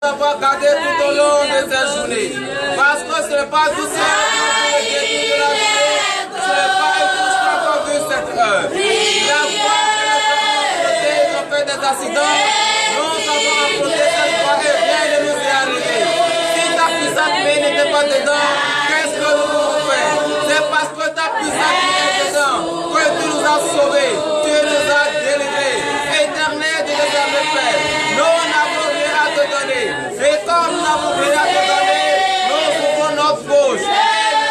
D'avoir gardé tout au long de cette journée. Parce que ce n'est pas tout seul pour le début de la journée, ce n'est pas un coup encore vu cette heure. La voie que les gens ont fait des accidents, nous avons affronté cette voie et rien ne nous est arrivé. Si ta puissante main n'était pas dedans, qu'est-ce que nous pouvons faire? C'est parce que ta puissante main est dedans que tu nous as sauvés, tu nous as délivrés. Éternel de l'éternel Père, nous n'avons rien à te donner. Et comme nous n'avons rien à te donner, nous ouvrons notre bouche et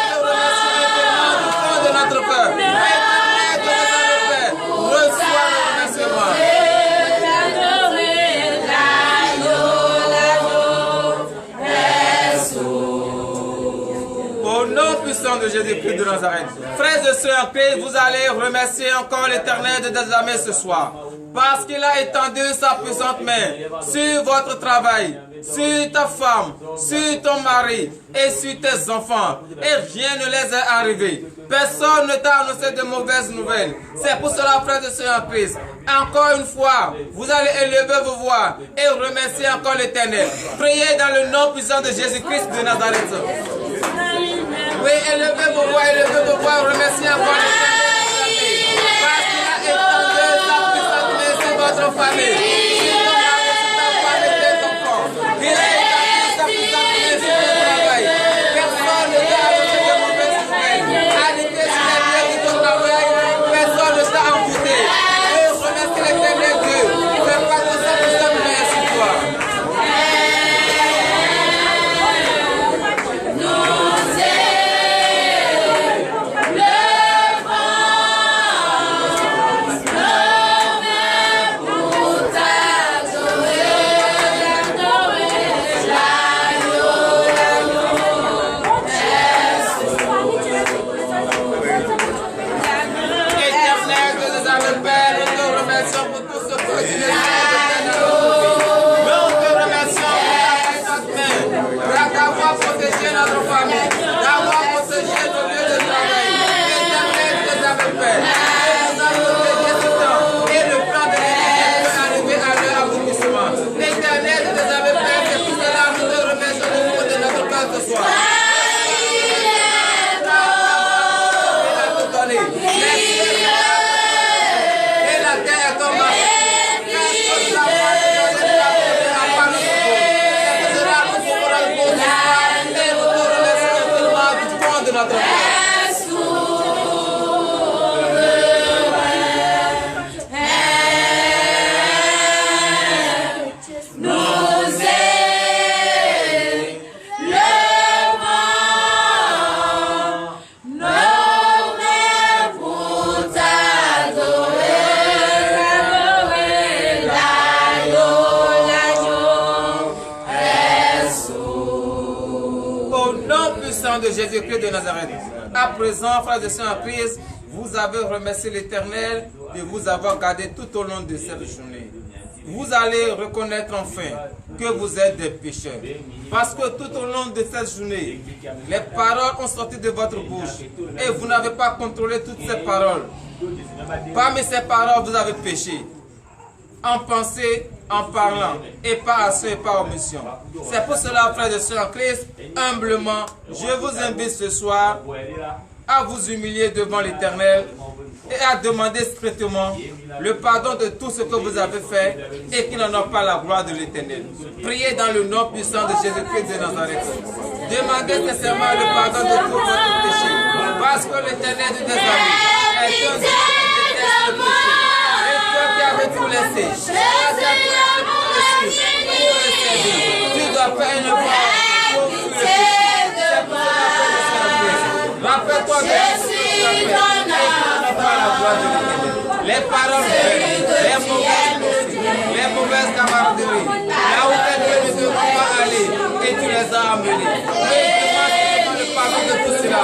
nous te remercions éternellement du fond de notre cœur. Éternel de l'éternel Père, reçois le remerciement. Au nom puissant de Jésus-Christ de Nazareth, frères et sœurs en Christ, vous allez remercier encore l'Éternel de des armées ce soir. Parce qu'il a étendu sa puissante main sur votre travail, sur ta femme, sur ton mari et sur tes enfants. Et rien ne les est arrivé. Personne ne t'a annoncé de mauvaises nouvelles. C'est pour cela, frères et sœurs en Christ, encore une fois, vous allez élever vos voix et remercier encore l'Éternel. Priez dans le nom puissant de Jésus-Christ de Nazareth. Oui, élevez vos voix, remerciez encore l'Éternel. Parce qu'il a étendu sa puissante main sur votre famille. Sur ton mari, sur ta femme et tes enfants. Il a étendu sa puissante main sur ton travail. Personne ne t'a annoncé de mauvaises nouvelles. Arrêtez sur les lieux de ton travail. Personne ne t'a amputé. Et remercie l'Éternel Dieu. Fais pas de sa puissante main sur toi. De Jésus-Christ de Nazareth. À présent, frères et sœurs en Christ, vous avez remercié l'Éternel de vous avoir gardé tout au long de cette journée. Vous allez reconnaître enfin que vous êtes des pécheurs. Parce que tout au long de cette journée, les paroles ont sorti de votre bouche et vous n'avez pas contrôlé toutes ces paroles. Parmi ces paroles, vous avez péché. En pensée, en parlant, et par action et par omission. C'est pour cela, frères et sœurs en Christ, humblement, je vous invite ce soir à vous humilier devant l'Éternel et à demander strictement le pardon de tout ce que vous avez fait et qui n'en a pas la gloire de l'Éternel. Priez dans le nom puissant de Jésus-Christ de Nazareth. Demandez sincèrement le pardon de tout votre péché, parce que l'Éternel de tes amis est un Dieu qui déteste le péché. Qui avait tout laissé, tu dois faire une voix pour fuir le péché. Rappelle-toi de ce que tu as fait et tu n'as pas la gloire de l'Éternel. Les paroles les mauvaises camaraderies, là où tes ne devront pas aller et tu les as amenés. Et demande le pardon de tout cela,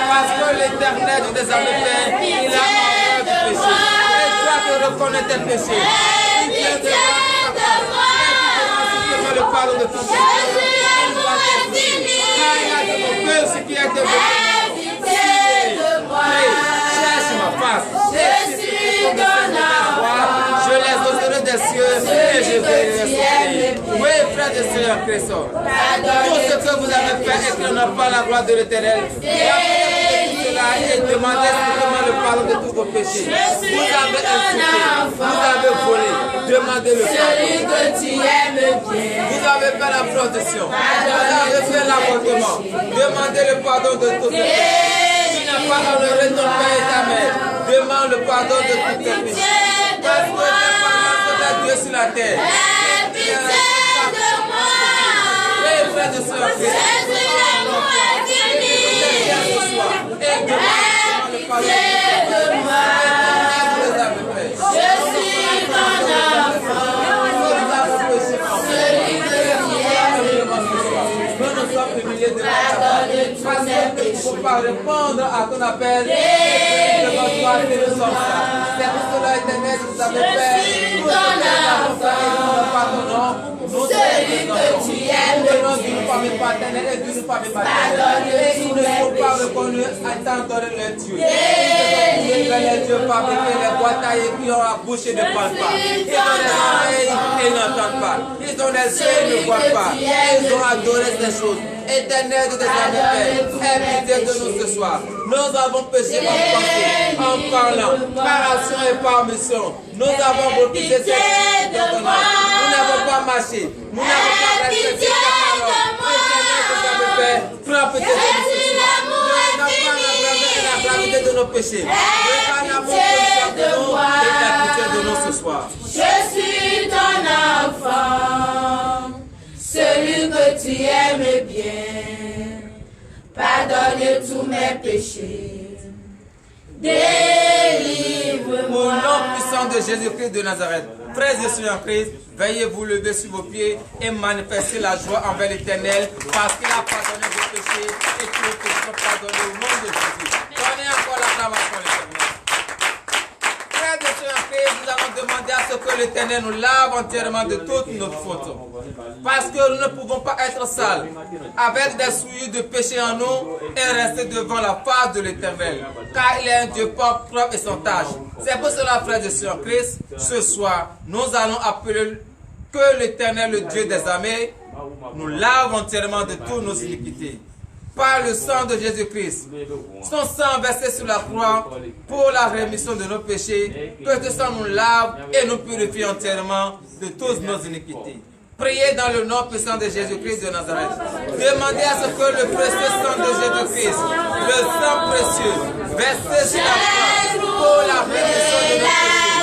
parce que l'Éternel du désarmement, il a horreur du péché. Reconnaître tes péchés. Tu viens de voir et tu le pardon de ton péché. Car il a développé ce qui a développé. Cherche ma face. Je les oserai des cieux et je vais les rester. Oui, frère frères et sœurs en Christ, tout ce que vous avez fait et qui n'a pas la gloire de l'Éternel, rappelez-vous de tout cela et demandez simplement le pardon de tous vos péchés. Vous avez insulté, vous avez volé, demandez le pardon. Vous avez fait la protection, vous avez fait l'avortement, demandez le pardon de tous vos péchés. Tu n'as pas honoré ton père et ta mère, demande le pardon de tous tes péchés. Parce que tu es Dieu sur la terre. Frères et sœurs, parce qu'il ne faut pas répondre à ton appel devant toi que nous sommes là. C'est pour cela, Éternel, vous avez fait tout ce que nous avons fait par ton nom. Nous donnons d'une famille paternelle et d'une famille maternelle. Et il ne faut pas reconnaître à tant donner le Dieu. Ils ont les dieux fabriqués, les bois taillés qui ont la bouche et ne parlent pas. Ils ont les oreilles et n'entendent pas. Ils ont les yeux et ne voient pas. Ils ont adoré ces choses. Éternel de tes amis, aie pitié de nous ce soir. Nous avons péché en pensée, en parlant, par action et par mission. Nous avons refusé ces choses. Nous n'avons pas marché. Nous n'avons pas respecté ta parole. Éternel de tes amis, prends pitié de nous ce soir. Nous n'avons pas la gravité de nos péchés. Nous n'avons pas de nous et la pitié de nous ce soir. Je suis ton enfant, celui que tu aimes bien, pardonne tous mes péchés, délivre-moi. Au nom puissant de Jésus-Christ de Nazareth, frères et sœurs en Christ, veuillez vous lever sur vos pieds et manifester la joie envers l'Éternel parce qu'il a pardonné vos péchés et que vos péchés sont pardonnés au nom de Jésus. Donnez encore l'acclamation à l'Éternel. Frères et sœurs en Christ, nous allons demander à ce que l'Éternel nous lave entièrement de toutes nos fautes. Parce que nous ne pouvons pas être sales, avec des souillures de péché en nous et rester devant la face de l'Éternel. Car il est un Dieu propre et sans tâche. C'est pour cela, frères et sœurs en Christ, ce soir, nous allons appeler que l'Éternel, le Dieu des armées, nous lave entièrement de toutes nos iniquités. Par le sang de Jésus-Christ, son sang versé sur la croix pour la rémission de nos péchés, que ce sang nous lave et nous purifie entièrement de toutes nos iniquités. Priez dans le nom puissant de Jésus-Christ de Nazareth. Demandez à ce que le précieux sang de Jésus-Christ, le sang précieux, versé sur la croix pour la rémission de nos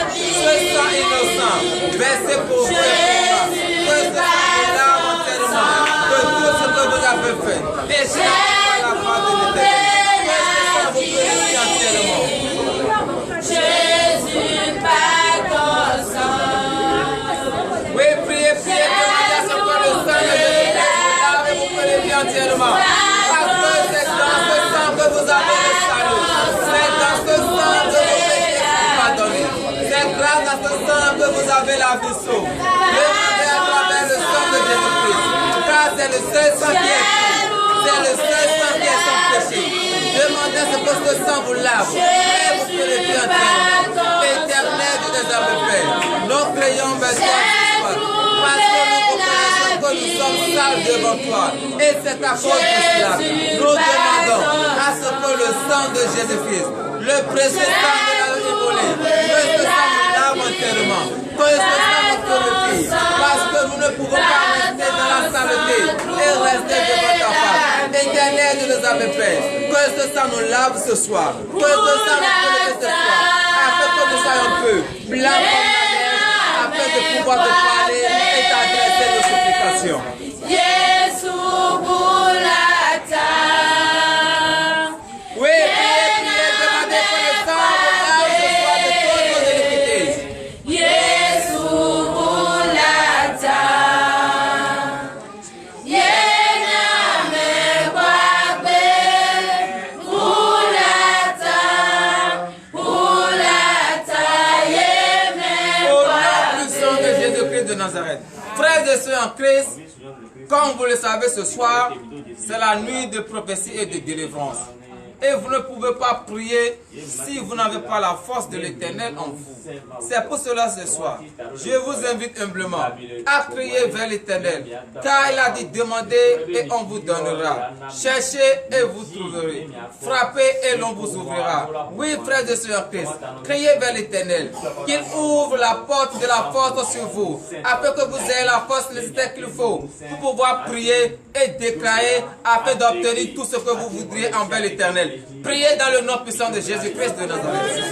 péchés, ce sang innocent, versé pour vous et pour moi, que ce sang nous lave entièrement de tout ce que vous avez fait. Et c'est la part de l'Éternel. Que ce sang vous purifie entièrement. Jésus, par ton sang. Oui, priez, priez, demandez à ce que le sang de Jésus lave et vous purifie entièrement. Parce que c'est dans ce sang que vous avez le salut. C'est dans ce sang que vos péchés sont pardonnés. C'est grâce à ce sang que vous avez la vie sauve. Demandez à travers le sang de Jésus-Christ. Car c'est le seul sang qui est pur. C'est le seul sang qui est sans péché. Demandez à ce que ce sang vous lave et vous purifie entièrement. Éternel de tes âmes, Père, nous crions vers toi ce soir. Parce que nous reconnaissons que nous sommes sales devant toi. Et c'est à cause de cela. Nous demandons à ce que le sang de Jésus-Christ, le précieux sang de la immolée, que ce sang nous lave entièrement. Que ce sang nous purifie. Parce que nous ne pouvons pas rester dans la saleté et rester devant ta face. Éternel de nos âmes, Père, que ce sang nous lave ce soir. Que ce sang nous purifie ce soir. Afin que nous soyons peu blancs comme la neige, afin de pouvoir te parler et t'adresser nos supplications. Oui, priez, priez, demandez que le sang vous lave ce soir de toutes nos iniquités. De Nazareth. Frères et sœurs en Christ, comme vous le savez ce soir, c'est la nuit de prophétie et de délivrance. Et vous ne pouvez pas prier si vous n'avez pas la force de l'Éternel en vous. C'est pour cela ce soir, je vous invite humblement à crier vers l'Éternel, car il a dit demandez et on vous donnera, cherchez et vous trouverez, frappez et l'on vous ouvrira. Oui, frères et sœurs en Christ, criez vers l'Éternel, qu'il ouvre la porte de la force sur vous, afin que vous ayez la force nécessaire qu'il faut pour pouvoir prier et déclarer afin d'obtenir tout ce que vous voudriez envers l'Éternel. Priez dans le nom puissant de Jésus-Christ de Nazareth.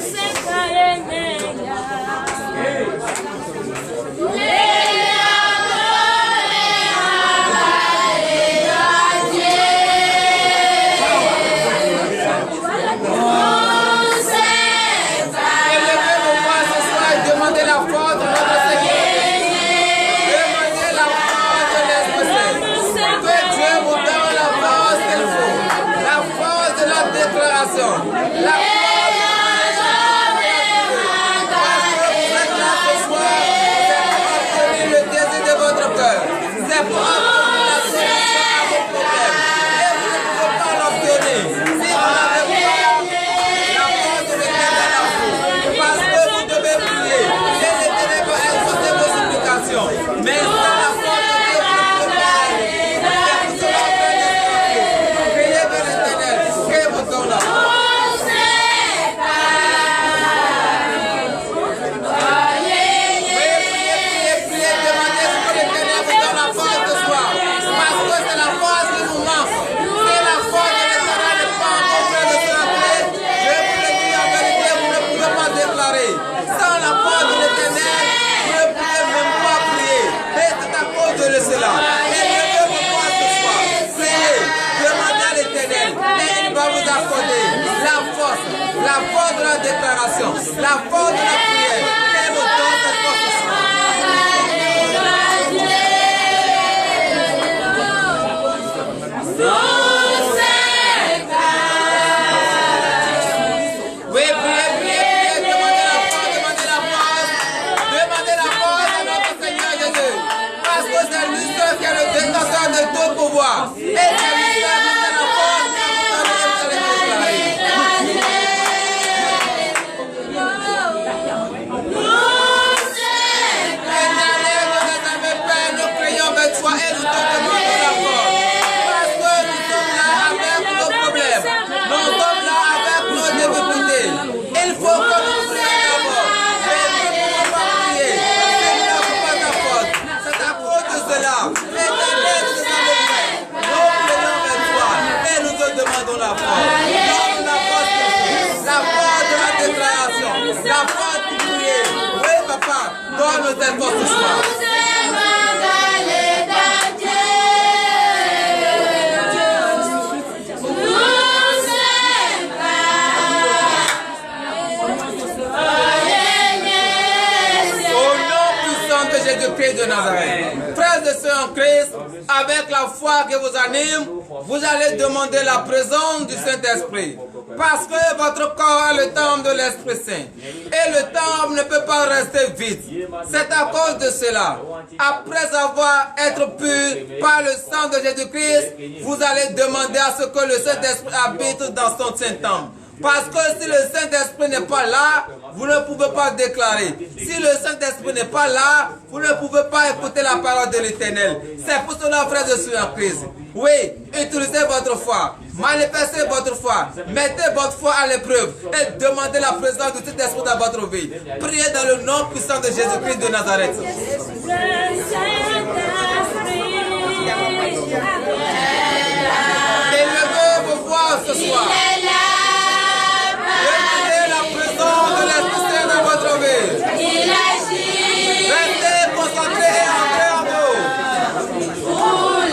La force de la prière, qu'elle vous donne cette force ce soir. Oui, priez, demandez la force à notre Seigneur Jésus. Parce que c'est lui seul qui est le détenteur de tout pouvoir. Et c'est lui seul qui a la force à vous donner et vous allez déclarer. Donne cette force ce soir. Jésus-Christ de Nazareth. Frères et sœurs en Christ, avec la foi qui vous anime, vous allez demander la présence du Saint-Esprit. Parce que votre corps est le temple de l'Esprit Saint. Et le temple ne peut pas rester vide. C'est à cause de cela. Après avoir été pur par le sang de Jésus-Christ, vous allez demander à ce que le Saint-Esprit habite dans son Saint-Temple. Parce que si le Saint-Esprit n'est pas là, vous ne pouvez pas déclarer. Si le Saint-Esprit n'est pas là, vous ne pouvez pas écouter la parole de l'Éternel. C'est pour cela, frères et sœurs en Christ. Oui, utilisez votre foi. Manifestez votre foi. Mettez votre foi à l'épreuve. Et demandez la présence du Saint-Esprit dans votre vie. Priez dans le nom puissant de Jésus-Christ de Nazareth. Élevez vos voix ce soir. Restez concentrés et entrez en vous.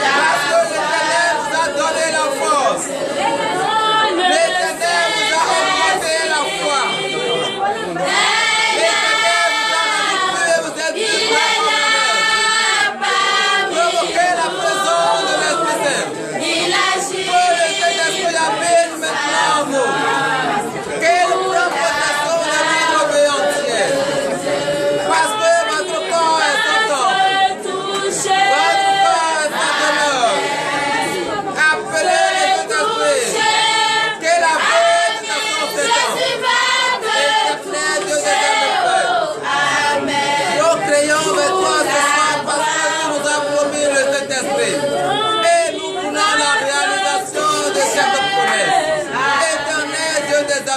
Parce que l'Éternel vous a donné la force. L'Éternel vous a augmenté la foi. L'Éternel vous a rendu plus et vous êtes plus près.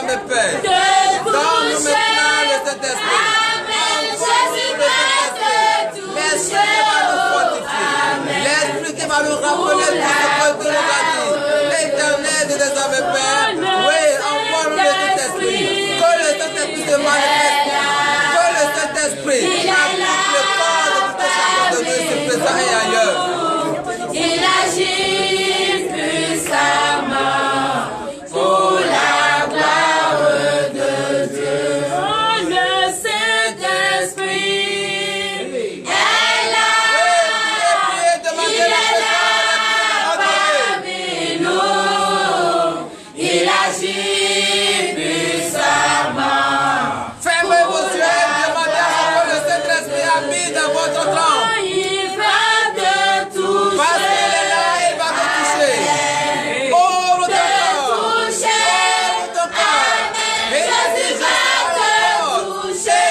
mes pères. de Donne-nous toucher. maintenant le Saint-Esprit. Amen. Jésus va te L'Esprit toucher. qui va nous Oh, fortifier. L'Esprit qui va nous rappeler tout ce que tu nous as dit. L'Éternel de tes hommes, Père. Oui, envoie-nous le Saint-Esprit. Que le Saint-Esprit se manifeste. Que le Saint-Esprit applique le corps de tout chacun de nous, ici présent et ailleurs. il agit puissamment pour la gloire de Dieu. Oh, le Saint-Esprit est là. Priez, demandez la présence, Parmi nous, il agit puissamment. fermez vos yeux et demandez à ce que le Saint-Esprit habite dans votre trempe. Il va te toucher. Parce qu'il est là, il va te toucher. Ouvre ton corps. Ouvre ton corps. Et Jésus je va te frappe. toucher.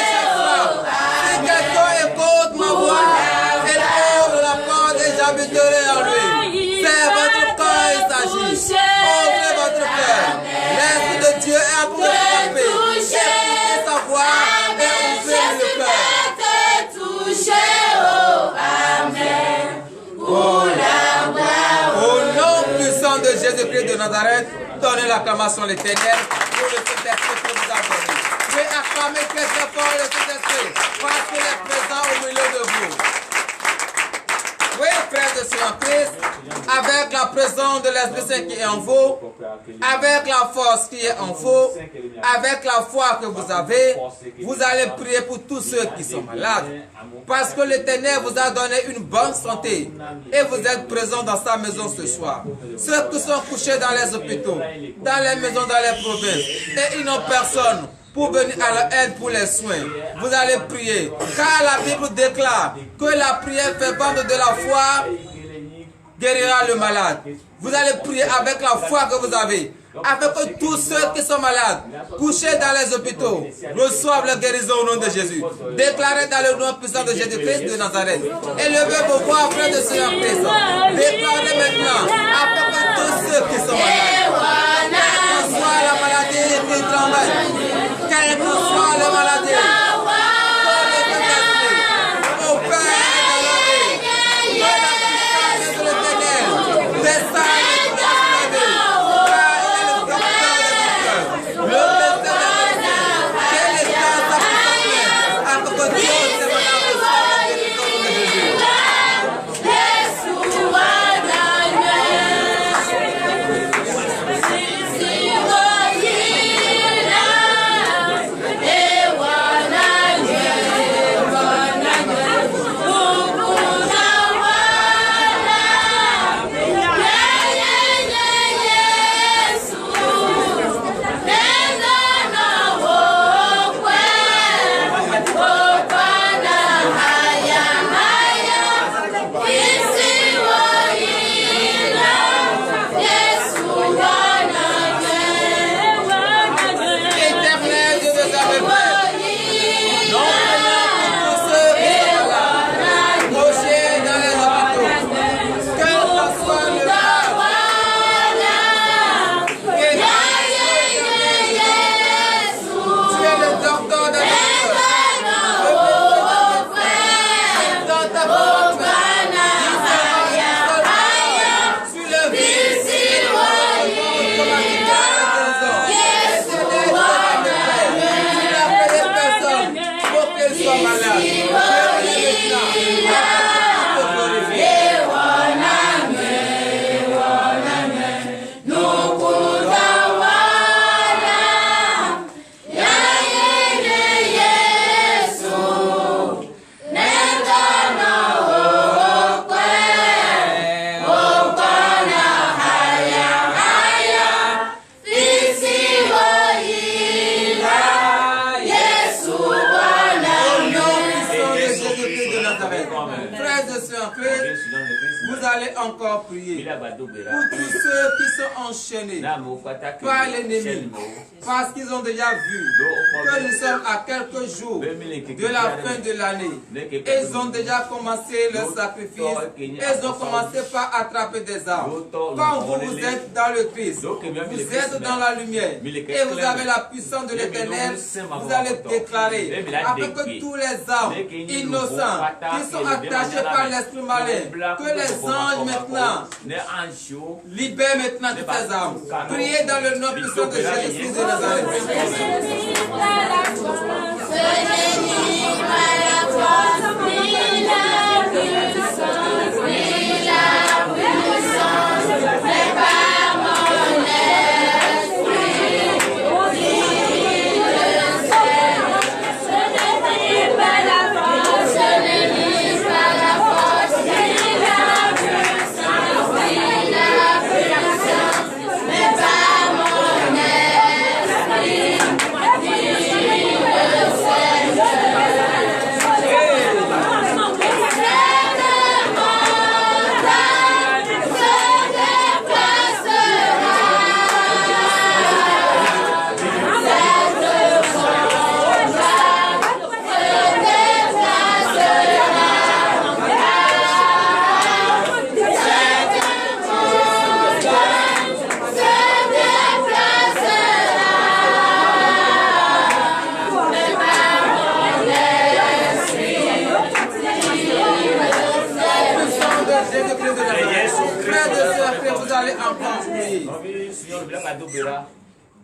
Si quelqu'un écoute ma voix, il ouvre la porte et j'habiterai en lui. C'est votre corps, il s'agit. Ouvrez votre cœur. L'Esprit de Dieu est en train de frapper. Écoutez sa voix et ouvrez le cœur. Au nom puissant de Jésus-Christ de Nazareth, donnez l'acclamation à l'Éternel pour le Saint-Esprit que vous avez donné. Je vais acclamer très très fort le Saint-Esprit parce qu'il est présent au milieu de vous. Oui, frères et sœurs en Christ, avec la présence de l'Esprit Saint qui est en vous, avec la force qui est en vous, avec la foi que vous avez, vous allez prier pour tous ceux qui sont malades. Parce que l'Éternel vous a donné une bonne santé et vous êtes présents dans sa maison ce soir. Ceux qui sont couchés dans les hôpitaux, dans les maisons, dans les provinces, et ils n'ont personne pour venir à leur aide pour les soins. Vous allez prier. Car la Bible déclare que la prière fervente de la foi guérira le malade. Vous allez prier avec la foi que vous avez, afin que tous ceux qui sont malades, couchés dans les hôpitaux, reçoivent la guérison au nom de Jésus. Déclarez dans le nom puissant de Jésus-Christ de Nazareth. Élevez vos voix auprès de Seigneur Christ. Déclarez maintenant, afin que tous ceux qui sont malades, quelle que soit la maladie qui travaille, quelle que soit la maladie, au Père et dans la vie, de la puissance de l'Éternel, descend Ewa encore prier pour tous ceux qui sont enchaînés par l'ennemi, parce qu'ils ont déjà vu que nous sommes à quelques jours de la fin de l'année. Ils ont déjà commencé leur sacrifice. Ils ont commencé par attraper des armes. Quand vous êtes dans le Christ, vous êtes dans la lumière et vous avez la puissance de l'Éternel, vous allez déclarer afin que tous les armes innocents qui sont attachés par l'esprit malin, que les anges maintenant libèrent maintenant toutes ces armes. Priez dans le nom puissant de Jésus-Christ de Nazareth.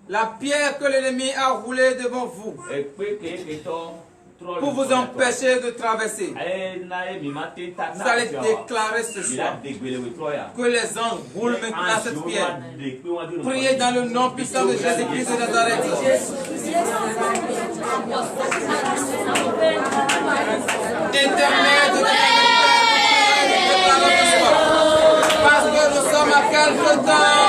La pierre que l'ennemi a roulée devant vous pour vous empêcher de traverser, vous allez déclarer ce soir que les anges roulent maintenant cette pierre. Priez dans le nom puissant de Jésus-Christ de Nazareth. Éternel de déclarons ce soir, parce que nous sommes à quelque temps.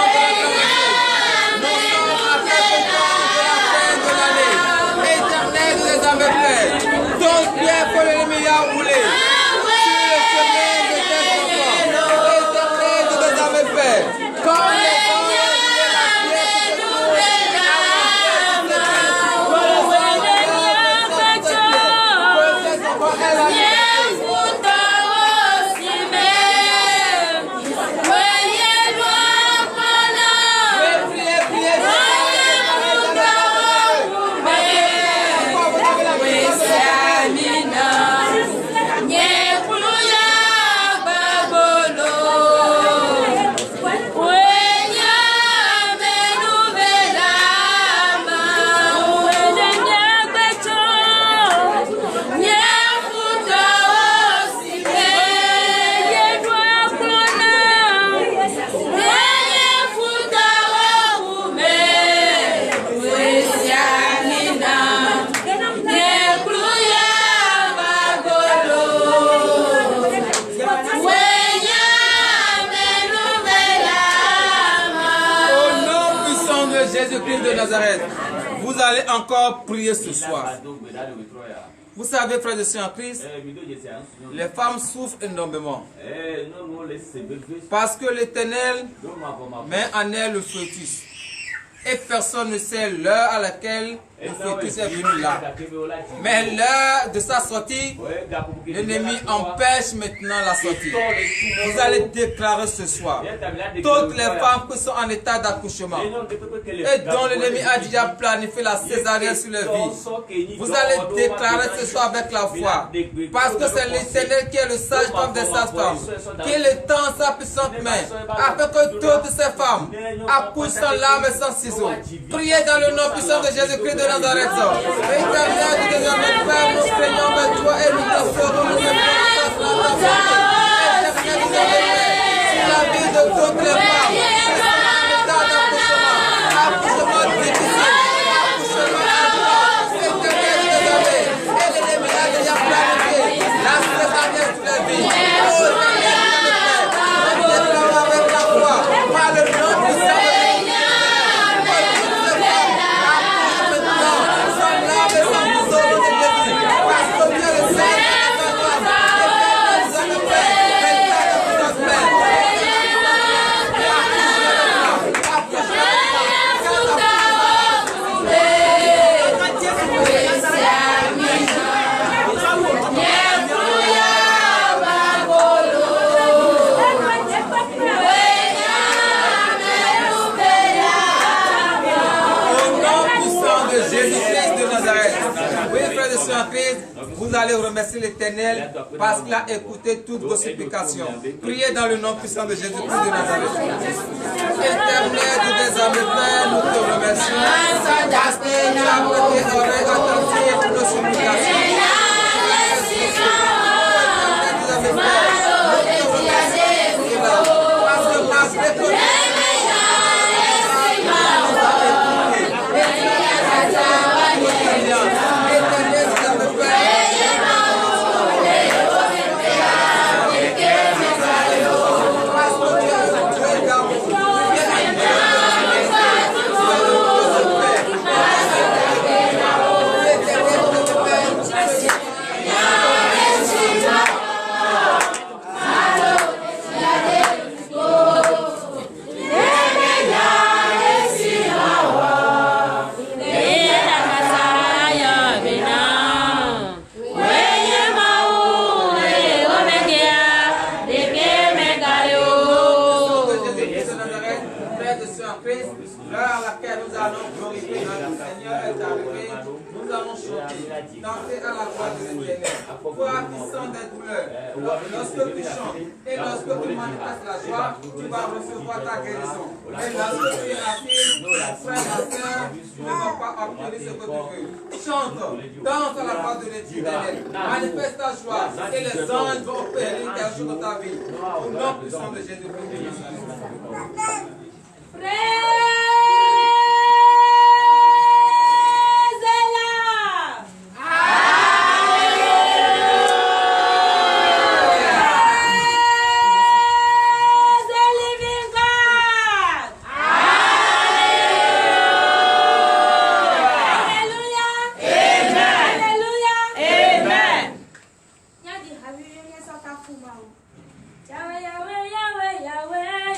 Donc, pierre que l'ennemi a roulé sur le chemin de tes enfants, éternel de tes armes faits, comme les anges ont roulé la pierre Jésus-Christ de Nazareth, vous allez encore prier ce soir. Vous savez, frères et sœurs en Christ, les femmes souffrent énormément. Parce que l'Éternel met en elles le fœtus. Et personne ne sait l'heure à laquelle le fœtus est venu là. Mais l'heure de sa sortie, l'ennemi empêche maintenant la sortie. Vous allez déclarer ce soir, toutes les femmes qui sont en état d'accouchement et dont l'ennemi a déjà planifié la césarienne sur leur vie, vous allez déclarer ce soir avec la foi, parce que c'est l'Éternel qui est le sage-femme des sages-femmes, qui étend sa puissante main, afin que toutes ces femmes accouchent sans larmes et sans ciseaux. Priez dans le nom puissant de Jésus-Christ de Nazareth. Éternel, nous devons faire, nous craignons vers toi et nous te ferons, nous sur la vie de toutes les femmes qui sont en état d'accouchement, accouchement difficile, accouchement atroce. Éternel, nous devons, et l'ennemi a déjà planifié la césarienne sur la vie. Oh, Seigneur, nous déclarons avec la foi, par le nom puissant de allez remercier l'Éternel parce qu'il a écouté toutes vos supplications. Priez dans le nom puissant de Jésus-Christ de Nazareth. Éternel des armées, Père, nous te remercions parce que tu as prêté oreille attentive pour nos supplications. Parce que malgré tout, l'heure à laquelle nous allons glorifier notre Seigneur est arrivée. Nous allons chanter, danser à la voix de l'Éternel. Toi qui sens des douleurs, lorsque tu chantes et lorsque tu manifestes la joie, tu vas recevoir ta guérison. Et lorsque tu es affligé, frère, ma soeur, tu ne vas pas obtenir ce que tu veux. Chante, danse à la voix de l'Éternel. Manifeste ta joie et les anges vont opérer quelque chose dans ta vie. Au nom puissant de Jésus-Christ. Yahweh, Yahweh, Yahweh, Yahweh,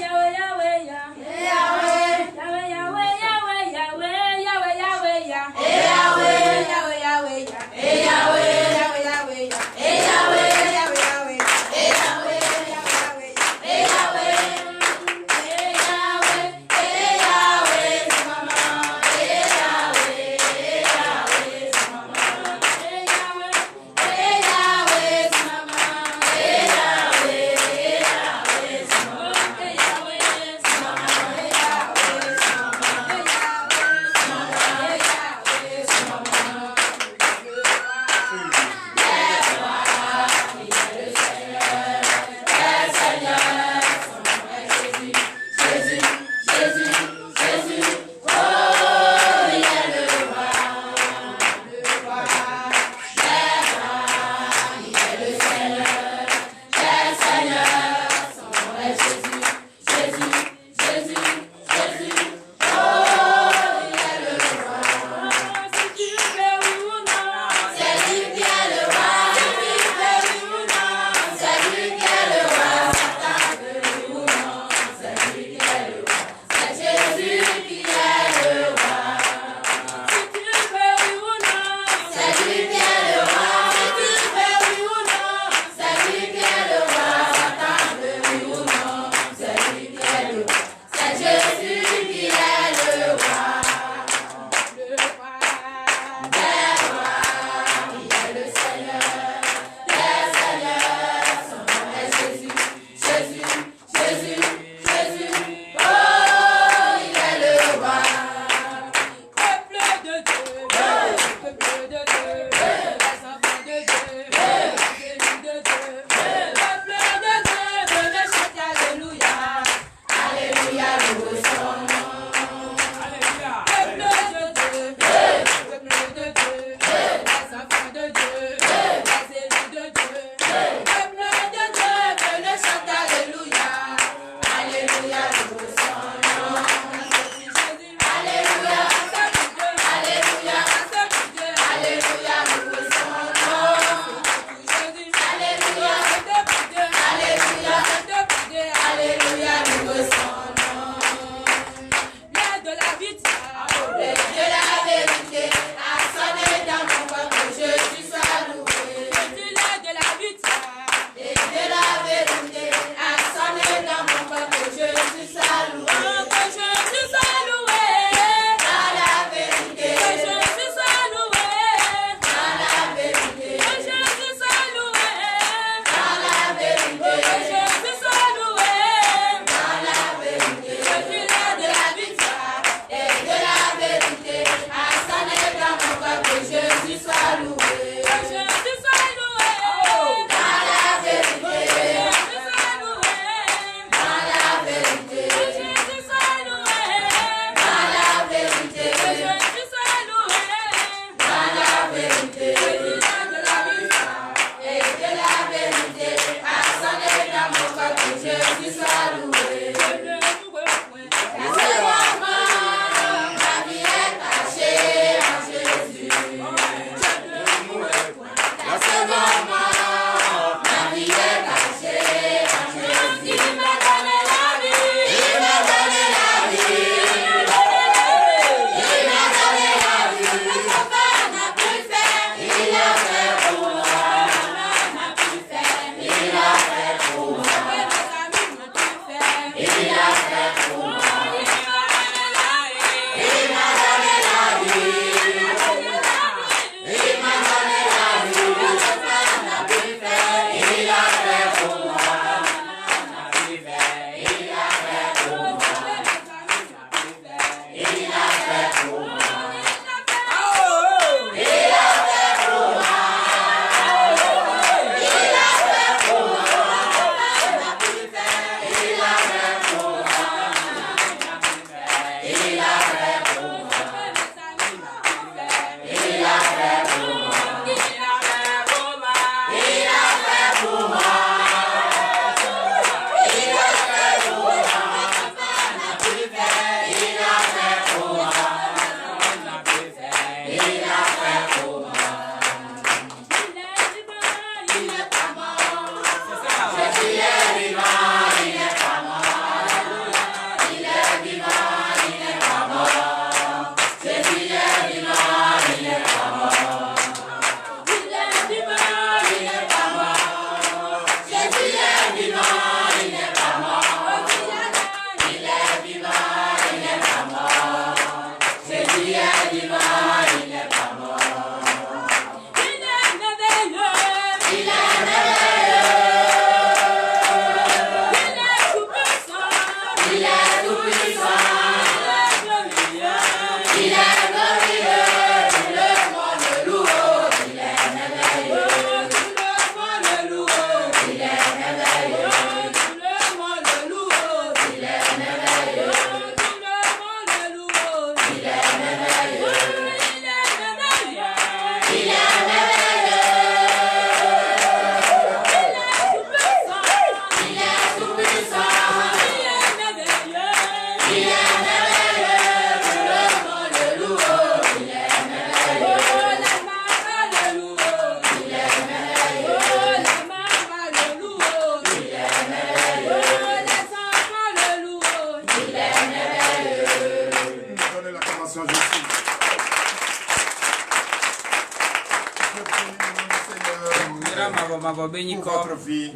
votre vie.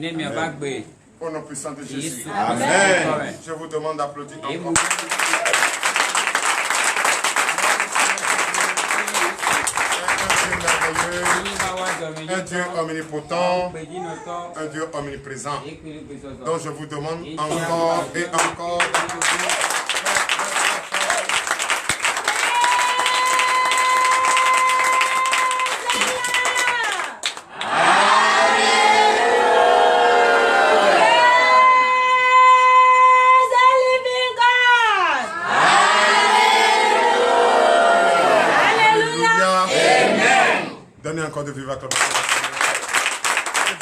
Au nom puissant de Jésus. Amen. Je vous demande d'applaudir encore. Un Dieu omnipotent, un Dieu omniprésent, dont je vous demande encore et encore. Donnez encore de vivre acclamation.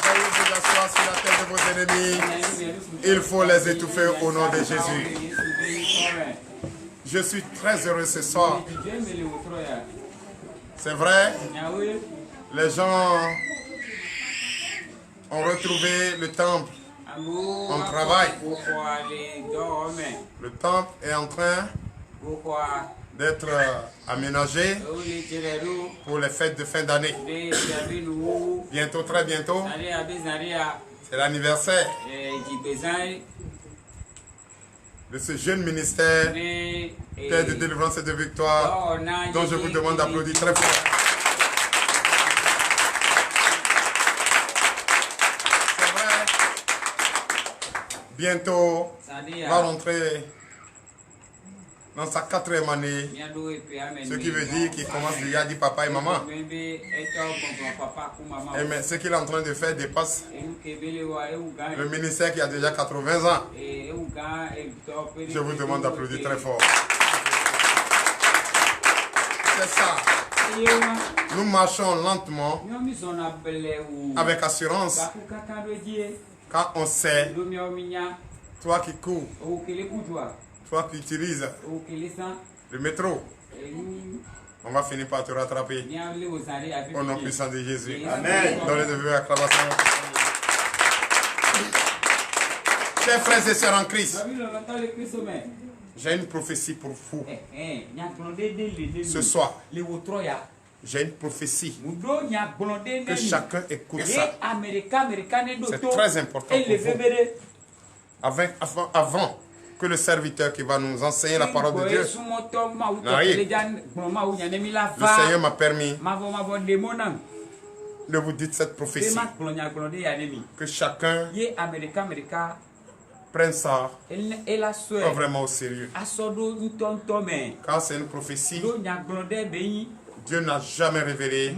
Veuillez vous asseoir sur la tête de vos ennemis. Il faut les étouffer au nom de Jésus. Je suis très heureux ce soir. C'est vrai, les gens ont retrouvé le temple. On travaille. Le temple est en train d'être aménagé pour les fêtes de fin d'année. Bientôt, très bientôt, c'est l'anniversaire de ce jeune ministère Terre de délivrance et de victoire, dont je vous demande d'applaudir très fort. C'est vrai, bientôt, on va rentrer dans sa 4e année, ce qui veut dire qu'il commence déjà à dire papa et maman. Et mais ce qu'il est en train de faire dépasse le ministère qui a déjà 80 ans. Je vous demande d'applaudir très fort. C'est ça. Nous marchons lentement, avec assurance, quand on sait, toi qui cours, toi qui utilises le métro, on va finir par te rattraper. Au nom puissant de Jésus. Amen. Donnez de vives acclamations. Chers frères et sœurs en Christ, j'ai une prophétie pour vous. Ce soir, j'ai une prophétie. Que chacun écoute ça. C'est très important pour vous. Avant que le serviteur qui va nous enseigner la parole de Dieu n'arrive. Le Seigneur m'a permis de vous dire cette prophétie. Que chacun prenne ça vraiment au sérieux. Car c'est une prophétie. Dieu n'a jamais révélé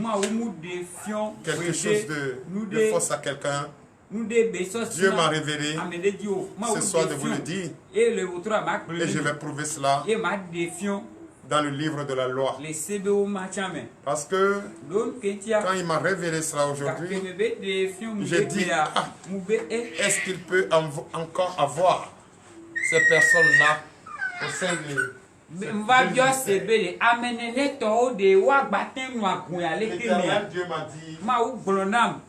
quelque chose de fausse à quelqu'un. Dieu m'a révélé ce soir de vous le dire. Et je vais prouver cela dans le livre de la loi. Parce que quand il m'a révélé cela aujourd'hui, j'ai dit, est-ce qu'il peut encore avoir ces personnes-là au sein de l'Éternel Dieu m'a dit,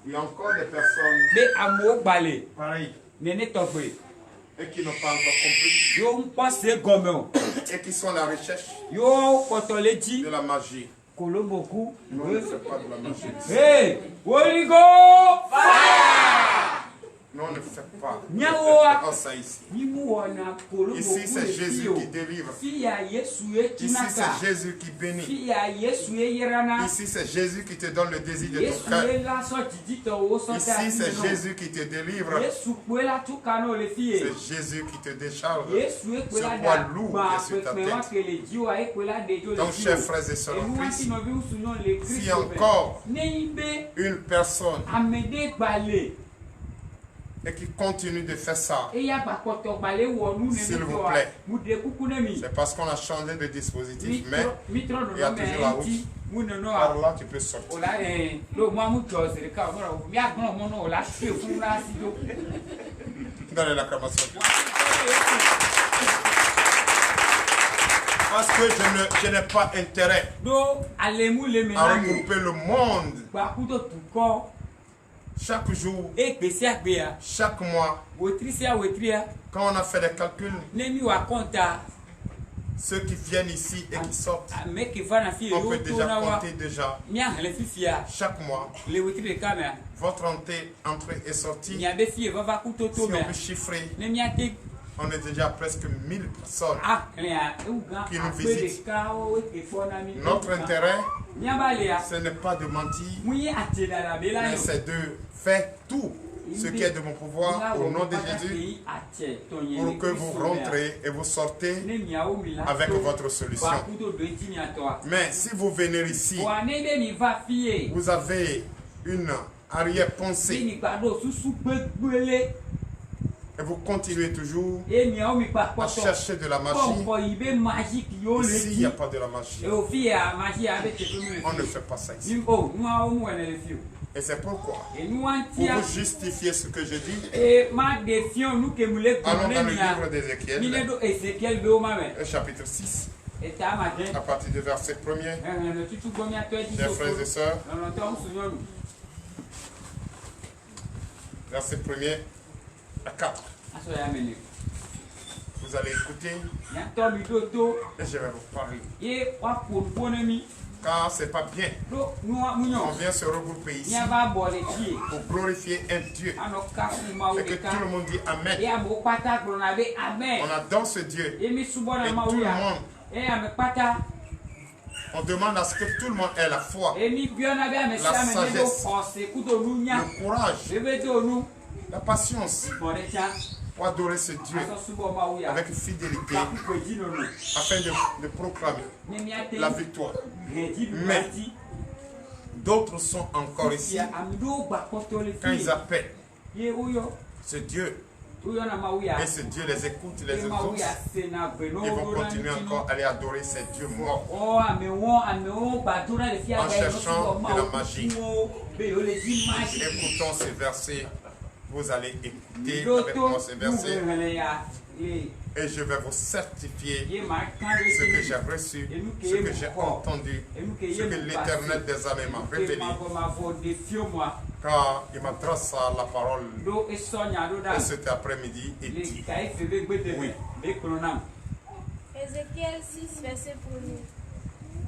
il y a encore des personnes pareilles et qui n'ont pas encore compris et qui sont à la recherche de la magie. Non, ne fais pas de la magie. Hey, Holy Go! Non, ne fais pas. Oh, ça ici. Ici, c'est Jésus qui délivre. Ici, c'est Jésus qui bénit. Ici, c'est Jésus qui te donne le désir de ton cœur. Ici, c'est Jésus qui te délivre. C'est Jésus qui te décharge. Ce poids lourd qui est sur ta tête. Donc, chers frères et sœurs en Christ, si encore une personne et qui continue de faire ça, s'il vous plaît, c'est parce qu'on a changé de dispositif, mais il y a toujours la route. Par là, tu peux sortir. Donnez l'acclamation. Parce que je n'ai pas intérêt à regrouper le monde chaque jour, chaque mois. Quand on a fait des calculs, ceux qui viennent ici et qui sortent, on peut déjà compter chaque mois votre entrée et sortie. Si on peut chiffrer, on est déjà presque 1000 personnes qui nous visitent. Notre intérêt, ce n'est pas de mentir, mais c'est de faire tout ce qui est de mon pouvoir au nom de Jésus pour que vous rentrez et vous sortez avec votre solution. Mais si vous venez ici, vous avez une arrière-pensée et vous continuez toujours à chercher de la magie. Ici, il n'y a pas de la magie. On ne fait pas ça ici. Et c'est pourquoi, pour vous justifier ce que je dis, allons dans le livre d'Ézéchiel, chapitre 6, à partir du verset 1er, chers frères et sœurs, verset 1er à 4. Vous allez écouter et je vais vous parler. Car c'est pas bien. On vient se regrouper ici pour glorifier un Dieu. Et que tout le monde dit Amen. On adore ce Dieu. Et tout le monde. On demande à ce que tout le monde ait la foi, la sagesse, le courage, la patience pour adorer ce Dieu avec fidélité afin de proclamer la victoire. Mais d'autres sont encore ici. Quand ils appellent ce Dieu et ce Dieu les écoute, les exauce, ils vont continuer encore à aller adorer ces dieux morts en cherchant de la magie. Écoutons ces versets. Vous allez écouter avec moi ces versets et je vais vous certifier ce que j'ai reçu, ce que j'ai entendu, ce que l'Éternel des armées m'a révélé. Car il m'adresse la parole cet après-midi et dit oui. Ézéchiel 6, verset 1er.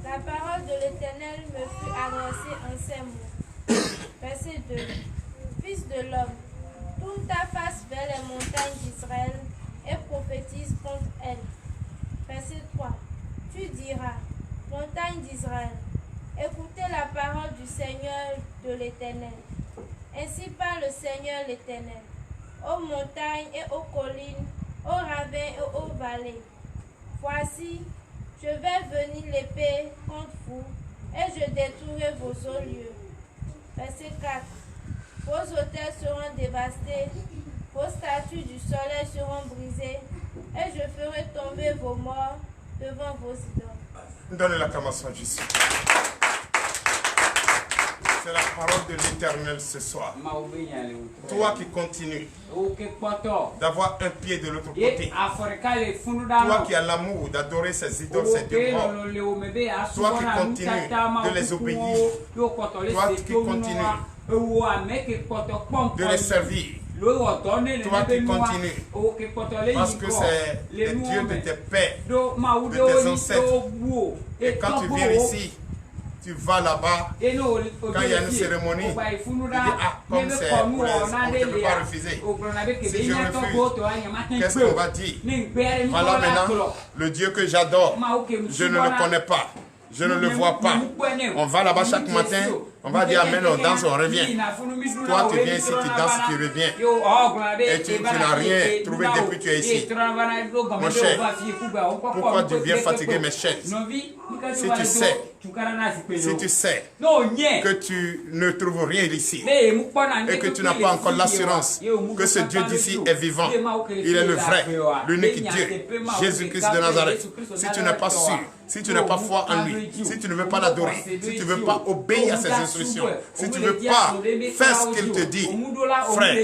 La parole de l'Éternel me fut adressée en ces mots. Verset 2. Fils de l'homme, tourne ta face vers les montagnes d'Israël et prophétise contre Tu diras, montagne d'Israël, écoutez la parole du Seigneur de l'Éternel. Ainsi parle le Seigneur l'Éternel. Aux montagnes et aux collines, aux ravins et aux vallées. Voici, je vais venir l'épée contre vous, et je détruirai vos hauts lieux. Verset 4. Vos autels seront dévastés, vos statues du soleil seront brisées, et je ferai tomber vos morts devant vos idoles. Donnez l'acclamation à Jésus. C'est la parole de l'Éternel ce soir. Toi qui continues d'avoir un pied de l'autre côté. Toi qui as l'amour d'adorer ces idoles, ces dieux morts. Toi qui continues de les obéir. Toi qui continues de les servir. Toi qui continues, parce que c'est les dieux de tes pères, de tes ancêtres. Et quand tu viens ici, tu vas là-bas, quand il y a une cérémonie, tu dis, ah, comme c'est pour les, on ne peut pas refuser. Si je refuse, qu'est-ce qu'on va dire? Voilà maintenant, le Dieu que j'adore, je ne le connais pas. Je ne le vois pas. On va là-bas chaque matin. On va dire amen, on danse, on revient. Toi, tu viens ici, tu danses, tu reviens. Et tu n'as rien trouvé depuis que tu es ici. Mon cher, pourquoi tu viens fatiguer mes chaises? Si tu sais que tu ne trouves rien ici et que tu n'as pas encore l'assurance que ce Dieu d'ici est vivant, il est le vrai, l'unique Dieu, Jésus-Christ de Nazareth. Si tu n'es pas sûr, si tu n'as pas foi en lui, si tu ne veux pas l'adorer, si tu ne veux pas obéir à ses instructions, si tu ne veux pas faire ce qu'il te dit, frère,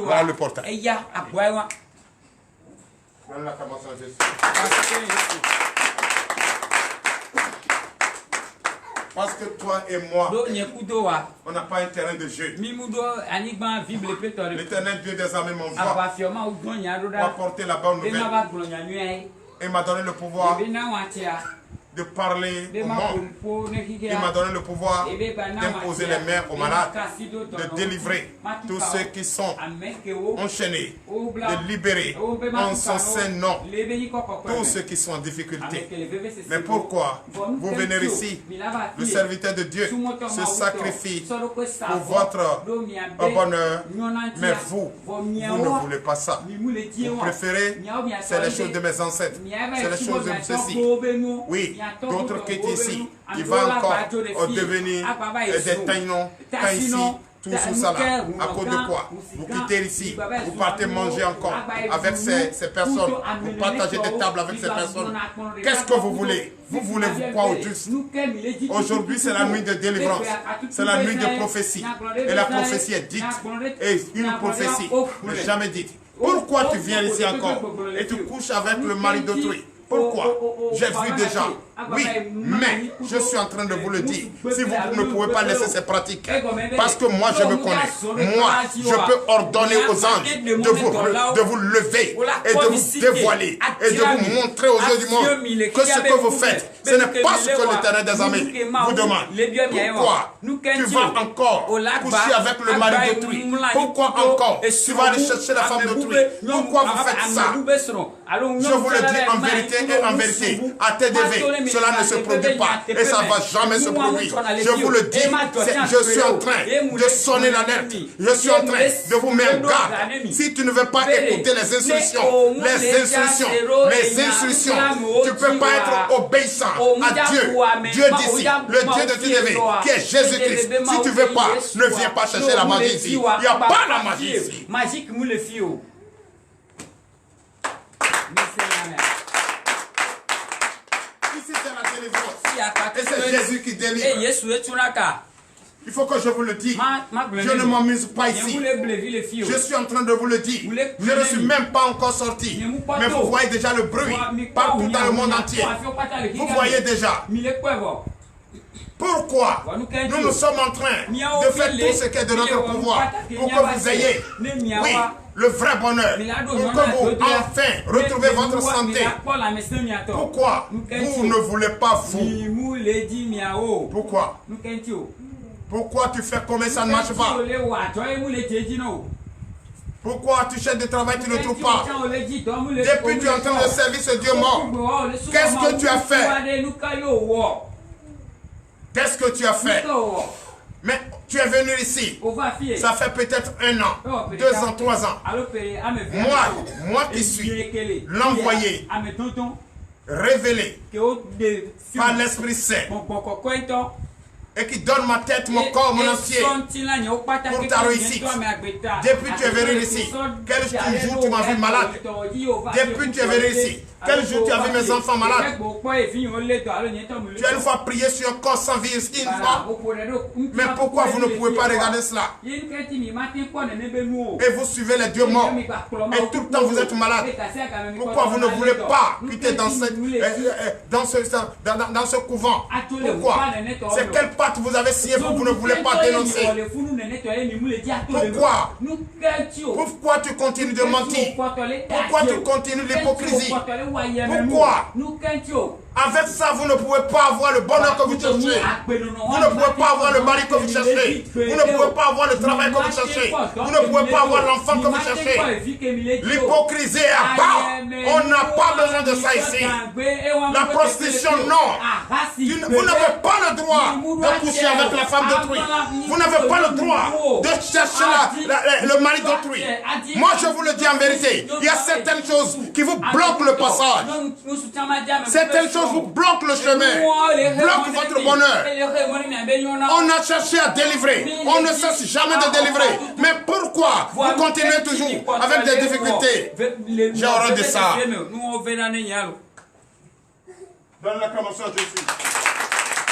voilà le portail. Parce que toi et moi, on n'a pas un terrain de jeu. L'Éternel Dieu des armées m'envoie pour apporter la bonne nouvelle. Il m'a donné le pouvoir de parler au monde. Il m'a donné le pouvoir d'imposer les mains aux malades, de délivrer tous ceux qui sont enchaînés, de libérer en son saint nom tous ceux qui sont en difficulté. Mais pourquoi vous venez ici, le serviteur de Dieu se sacrifie pour votre bonheur, mais vous ne voulez pas ça. Vous préférez, c'est les choses de mes ancêtres, c'est les choses de ceci. Oui. D'autres qui est ici, il va encore devenir des taïnons, ici, tout ça là. À cause de quoi? Vous quittez ici, vous partez manger encore avec ces personnes, vous partagez des tables avec ces personnes. Qu'est-ce que vous voulez? Vous voulez vous croire au juste? Aujourd'hui, c'est la nuit de délivrance, c'est la nuit de prophétie. Et la prophétie est dite. Et une prophétie n'est jamais dite. Pourquoi tu viens ici encore et tu couches avec le mari d'autrui? Pourquoi? J'ai vu déjà. Oui, mais je suis en train de vous le dire. Si vous ne pouvez pas laisser ces pratiques, parce que moi je me connais. Moi, je peux ordonner aux anges de vous lever et de vous dévoiler et de vous montrer aux yeux du monde que ce que vous faites, ce n'est pas ce que l'Éternel des armées vous demande. Pourquoi tu vas encore coucher avec le mari d'autrui? Pourquoi encore tu vas aller chercher la femme d'autrui? Pourquoi vous faites ça? Je vous le dis en vérité et en vérité, à TDV, cela ne se produit pas et ça ne va jamais se produire. Je vous le dis, je suis en train de sonner l'alerte. Je suis en train de vous mettre en garde. Si tu ne veux pas écouter les instructions, tu ne peux pas être obéissant à Dieu. Dieu d'ici, le Dieu de TDV, qui est Jésus-Christ. Si tu ne veux pas, ne viens pas chercher la magie ici. Il n'y a pas la magie ici. Et c'est Jésus qui délivre. Il faut que je vous le dise. Je ne m'amuse pas ici. Je suis en train de vous le dire. Je ne suis même pas encore sorti. Mais vous voyez déjà le bruit partout dans le monde entier. Vous voyez déjà. Pourquoi nous sommes en train de faire tout ce qui est de notre pouvoir pour que vous ayez, oui, le vrai bonheur, pour que vous enfin retrouvez votre santé. Pourquoi vous ne voulez pas vous? Pourquoi? Pourquoi tu fais comme ça ne marche pas? Pourquoi tu cherches du travail, tu ne trouves pas? Depuis que tu es en train de servir ce Dieu mort, qu'est-ce que tu as fait? Qu'est-ce que tu as fait? Mais tu es venu ici. Ça fait peut-être 1 an, 2 ans, 3 ans. Moi qui suis l'envoyé, révélé par l'Esprit Saint, et qui donne ma tête, mon corps, mon entier pour ta réussite. Depuis que tu es venu ici, quel jour tu m'as vu malade? Depuis que tu es venu ici, quel jour tu as vu mes enfants malades? Tu as une fois prié sur un corps sans vie, une fois. Mais pourquoi vous ne pouvez pas regarder cela? Et vous suivez les dieux morts. Et tout le temps vous êtes malade. Pourquoi vous ne voulez pas quitter dans ce couvent? Pourquoi? C'est quelle patte vous avez signé pour vous ne voulez pas dénoncer? Pourquoi tu continues de mentir? Pourquoi tu continues l'hypocrisie? Pourquoi? Avec ça, vous ne pouvez pas avoir le bonheur que vous cherchez. Vous ne pouvez pas avoir le mari que vous cherchez. Vous ne pouvez pas avoir le travail que vous cherchez. Vous ne pouvez pas avoir l'enfant que vous cherchez. L'hypocrisie est à bas. On n'a pas besoin de ça ici. La prostitution, non. Vous n'avez pas le droit de coucher avec la femme d'autrui. Vous n'avez pas le droit de chercher le mari d'autrui. Moi, je vous le dis en vérité. Il y a certaines choses qui vous bloquent le passage. Certaines choses vous bloquent le chemin, bloquent votre bonheur. On a cherché à délivrer. On ne cesse jamais de délivrer. Mais pourquoi vous continuez toujours avec des difficultés? J'ai horreur de ça. Donne l'acclamation à Jésus.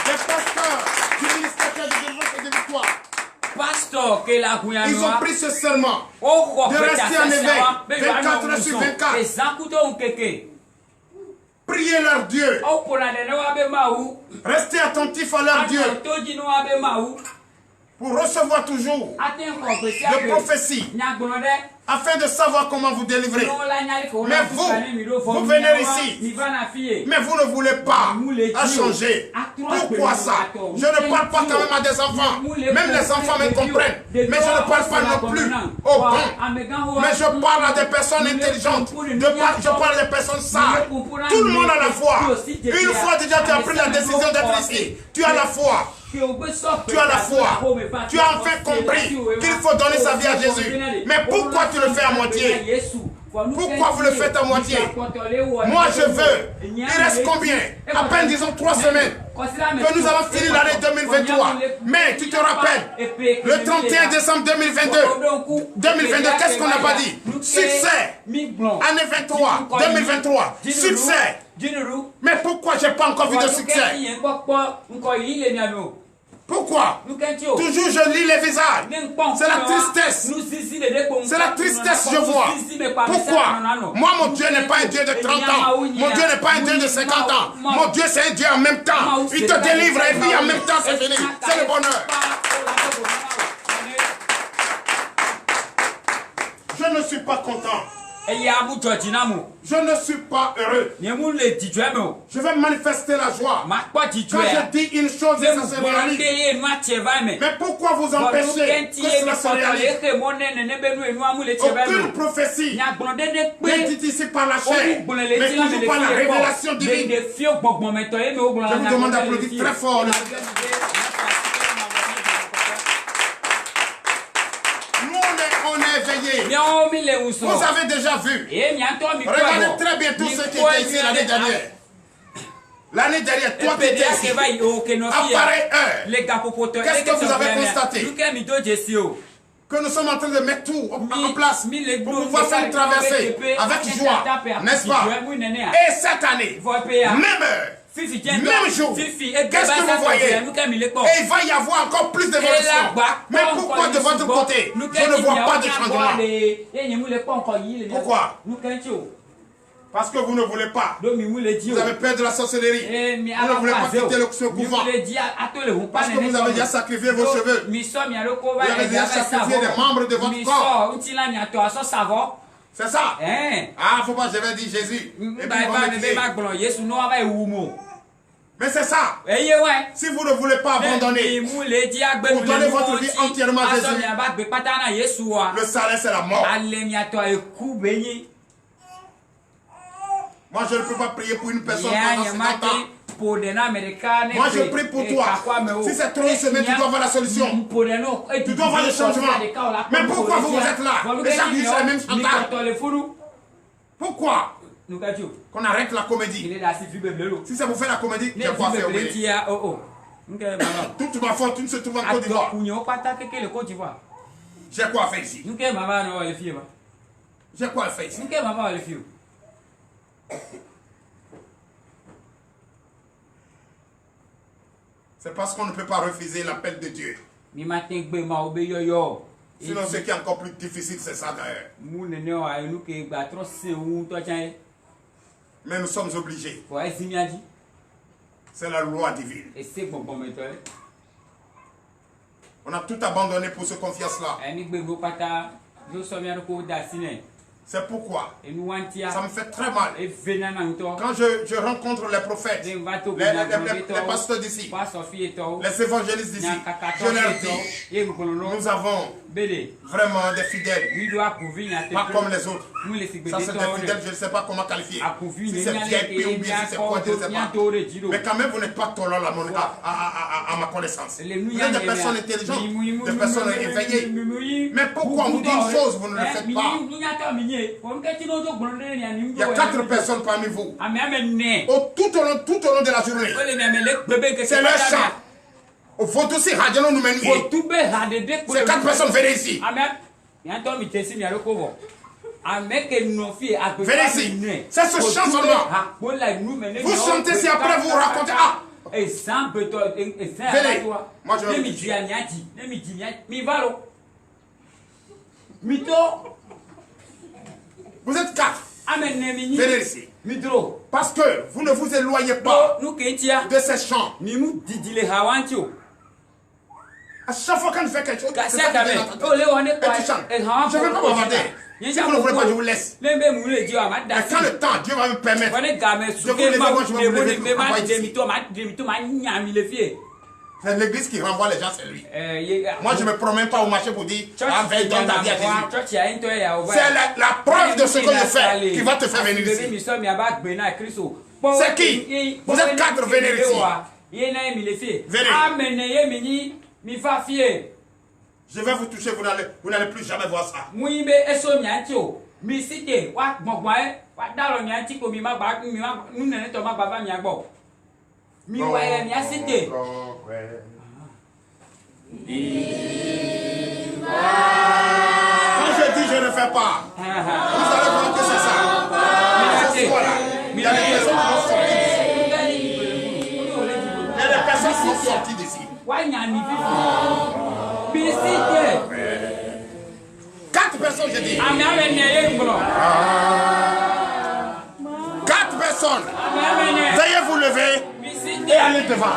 Les pasteurs du ministère de délivrance et de victoire, ils ont pris ce serment de rester en éveil 24 heures sur 24. Priez leur Dieu. Restez attentifs à leur Dieu. Pour recevoir toujours de prophéties. Afin de savoir comment vous délivrer. Mais vous venez ici. Mais vous ne voulez pas changer. Pourquoi ça? Je ne parle pas quand même à des enfants. Même les enfants me comprennent. Mais je ne parle pas non plus au bon. Mais je parle à des personnes intelligentes. Je parle à des personnes sages. Tout le monde a la foi. Une fois déjà tu as pris la décision d'être ici. Tu as la foi. Tu as la foi. Tu as enfin compris qu'il faut donner sa vie à Jésus. Mais pourquoi tu le fais à moitié? Pourquoi vous le faites à moitié? Moi je veux. Il reste combien? À peine disons 3 semaines que nous allons finir l'année 2023. Mais tu te rappelles, le 31 décembre 2022, qu'est-ce qu'on n'a pas dit? Succès. Année 2023. Succès. Mais pourquoi j'ai pas encore vu de succès? Pourquoi? Toujours je lis les visages. C'est la tristesse. C'est la tristesse, je vois. Pourquoi? Moi, mon Dieu n'est pas un Dieu de 30 ans. Mon Dieu n'est pas un Dieu de 50 ans. Mon Dieu, c'est un Dieu en même temps. Il te délivre et puis en même temps, c'est fini. C'est le bonheur. Je ne suis pas content. Je ne suis pas heureux. Je vais manifester la joie. Quand je dis une chose, ça se réalise. Mais pourquoi vous empêchez que cela se réalise? Aucune prophétie n'est dite ici par la chair, mais toujours par la révélation divine. Je vous demande d'applaudir très fort. On est éveillé. Vous avez déjà vu. Regardez très bien tous ceux qui étaient ici l'année dernière. L'année dernière, toi qui étais ici, à pareille heure, qu'est-ce que vous avez constaté? Que nous sommes en train de mettre tout en place pour pouvoir faire une traversée avec joie, n'est-ce pas? Et cette année, même heure, même jour, qu'est-ce que vous voyez? Et il va y avoir encore plus d'évolution. Mais pourquoi de votre côté, je ne vois pas de changement? Pourquoi? Parce que vous ne voulez pas. Vous avez peur de la sorcellerie. Vous ne voulez pas quitter ce couvent. Parce que vous avez déjà sacrifié vos cheveux. Vous avez déjà sacrifié des membres de votre corps. C'est ça? Ah, faut pas, je vais dire Jésus. Et puis, Mais c'est ça. Eye ouais. Si vous ne voulez pas abandonner, Ni mu le di agbe pour donner votre vie entièrement à Jésus, mi aba gbe pata na Yesu wa. le salaire c'est la mort. Ale mi ato eku benyi. Moi je ne peux pas prier pour une personne Ya pendant 50 ans. pour des Américains. Moi je prie pour toi. Si c'est trop une semaine, tu dois voir la solution. Tu dois voir le changement. Mais pourquoi vous êtes là? Et chaque jour c'est la même chantage. Pourquoi qu'on arrête la comédie? Si c'est pour faire la comédie, tu vas faire oublier. Toute ma fortune se trouve en Côte d'Ivoire. J'ai quoi à faire ici? J'ai quoi à faire ici? C'est parce qu'on ne peut pas refuser l'appel de Dieu. Sinon, ce qui est encore plus difficile, c'est ça d'ailleurs. Mais nous sommes obligés. C'est la loi divine. On a tout abandonné pour se confier à cela. C'est pourquoi ça me fait très mal quand je rencontre les prophètes, les pasteurs d'ici, les évangélistes d'ici. Je leur dis, nous avons vraiment des fidèles, pas comme les autres. Ça c'est des fidèles, je ne sais pas comment qualifier. Si c'est VIP ou bien si c'est quoi, je ne sais pas. Mais quand même, vous n'êtes pas trop là à ma connaissance. Vous êtes des personnes intelligentes, des personnes éveillées. Mais pourquoi on vous dit une chose, vous ne le faites pas? Il y a 4 personnes parmi vous. Tout au long de la journée. C'est leur chant. Au faut aussi radier nous mener. Ces 4 personnes, venez ici. Venez ici. C'est ce chant seulement. Vous chantez si après vous racontez. Ah! Venez. Moi je vais vous dire. Vous êtes 4. Venez ici. Parce que vous ne vous éloignez pas de ces chants. À chaque fois qu'on fait quelque chose, c'est ça qui vient dans ta tête. Et tu chantes. Je ne vais pas m'avancer. Si vous ne voulez pas, je vous laisse. Et quand le temps, Dieu va me permettre. Je vous lever, moi je vais vous lever. C'est l'église qui renvoie les gens, c'est lui. Moi je ne me promène pas au marché pour dire veille dans ta vie à Jésus. C'est la preuve de ce que je fais qui va te faire venir ici. C'est qui? Vous êtes 4, venez ici. Venez. Je vais vous toucher, vous n'allez plus jamais voir ça. Quand je dis je ne fais pas, vous allez voir que c'est ça. Ce soir-là, il y a des personnes qui vont sortir d'ici. Il y a des personnes qui vont sortir d'ici. 4 personnes, je dis. 4 personnes. Veuillez vous lever et aller devant.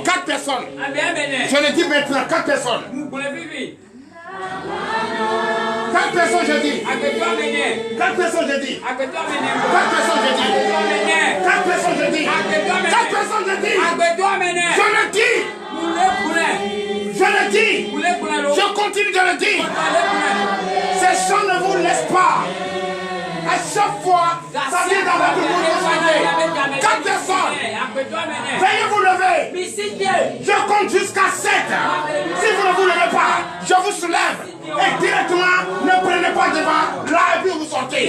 4 personnes. Je le dis maintenant, 4 personnes. 4 personnes, je dis. 4 personnes, je dis. 4 personnes, je dis. 4 personnes, je dis. 4 personnes, je dis. Je le dis. Je le dis. Je continue de le dire. Ces chants ne vous laissent pas. À chaque fois, ça vient dans votre bouche. 4 personnes. Veuillez vous lever. Je compte jusqu'à 7. Si vous ne vous levez pas, je vous soulève. Et directement, ne prenez pas devant. Là, et puis vous sortez.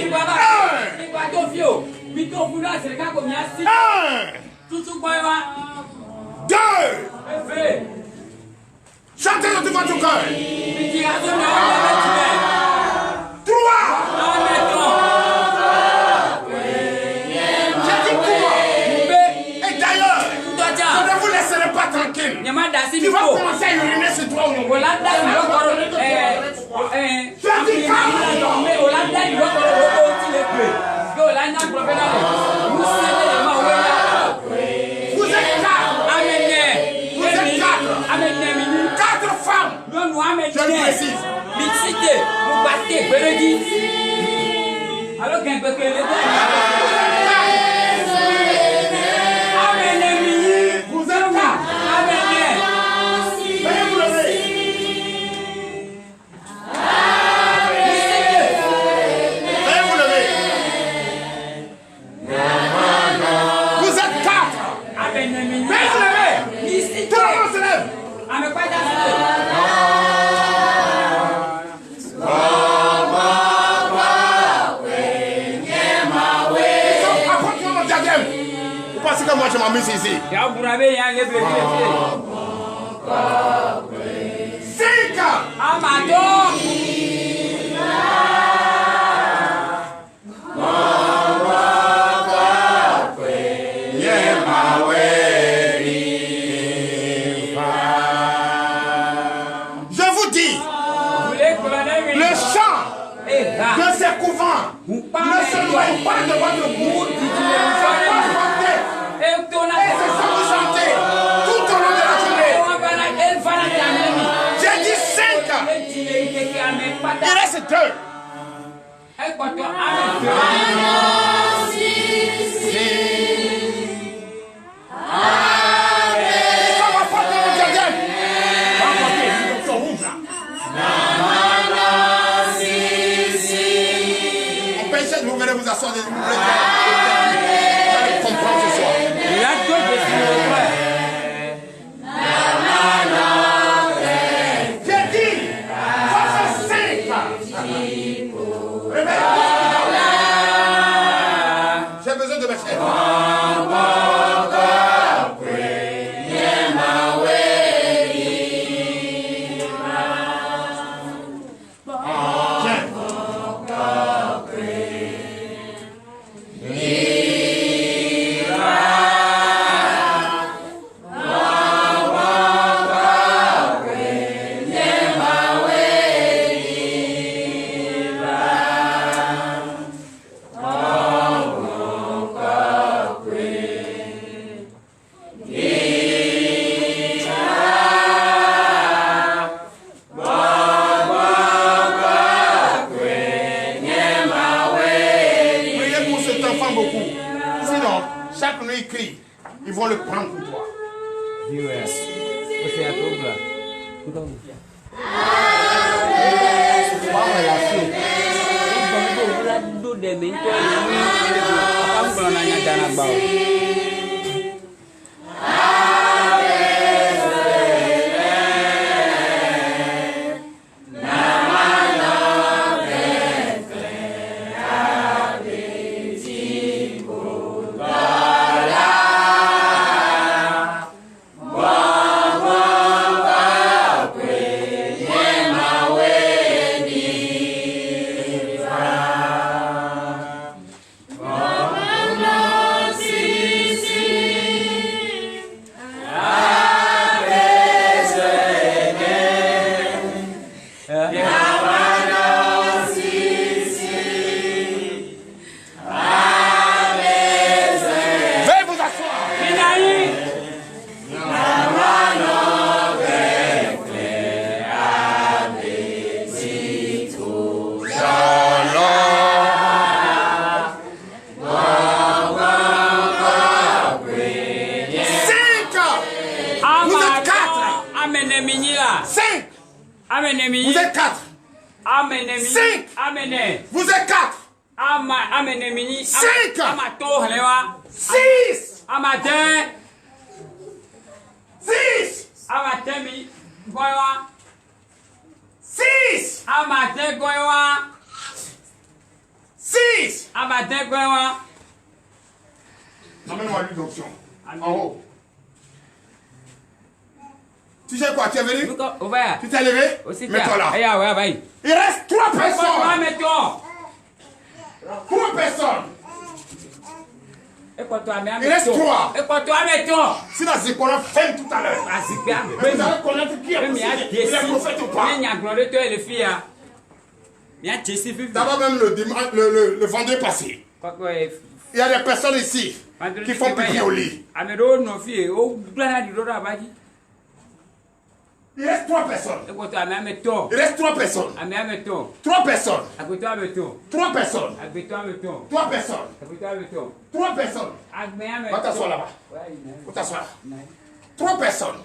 2. Chantez de tout votre cœur. 3. Et d'ailleurs, je ne vous laisserai pas tranquille. Tu vas commencer à uriner sur toi. Vous êtes 4 femmes. Je le précise. Apporte-moi mon diadème. Vous pensez que moi je m'amuse ici? 5 Je vous dis, le chant de ces couvents ne se loin pas de votre bouche. Et c'est ça vous chantez tout au long de la journée. J'ai dit 5. Il reste 2. Vous venez vous asseoir, vous allez comprendre ce soir. J'ai dit, ça fait 5. J'ai besoin de mes chefs. Ils vont le prendre pour toi. Vous êtes 4. 5. Vous êtes 4. 5. 6. 6. 6. 6. Amène-moi l'huile d'onction. En haut. Tu sais quoi, tu es venu? Tu t'es levé? Mets-toi là. Il reste 3 personnes. 3 personnes. Il reste 3. Si la Zipporah ferme tout à l'heure, vous allez connaître qui est possible. Il est prophète ou pas. D'abord même le vendredi passé, il y a des personnes ici qui font pipi au lit. Il reste 3 personnes. Il reste 3 personnes. 3 personnes. 3 personnes. 3 personnes. 3 personnes. Va t'asseoir là-bas. Va t'asseoir. 3 personnes.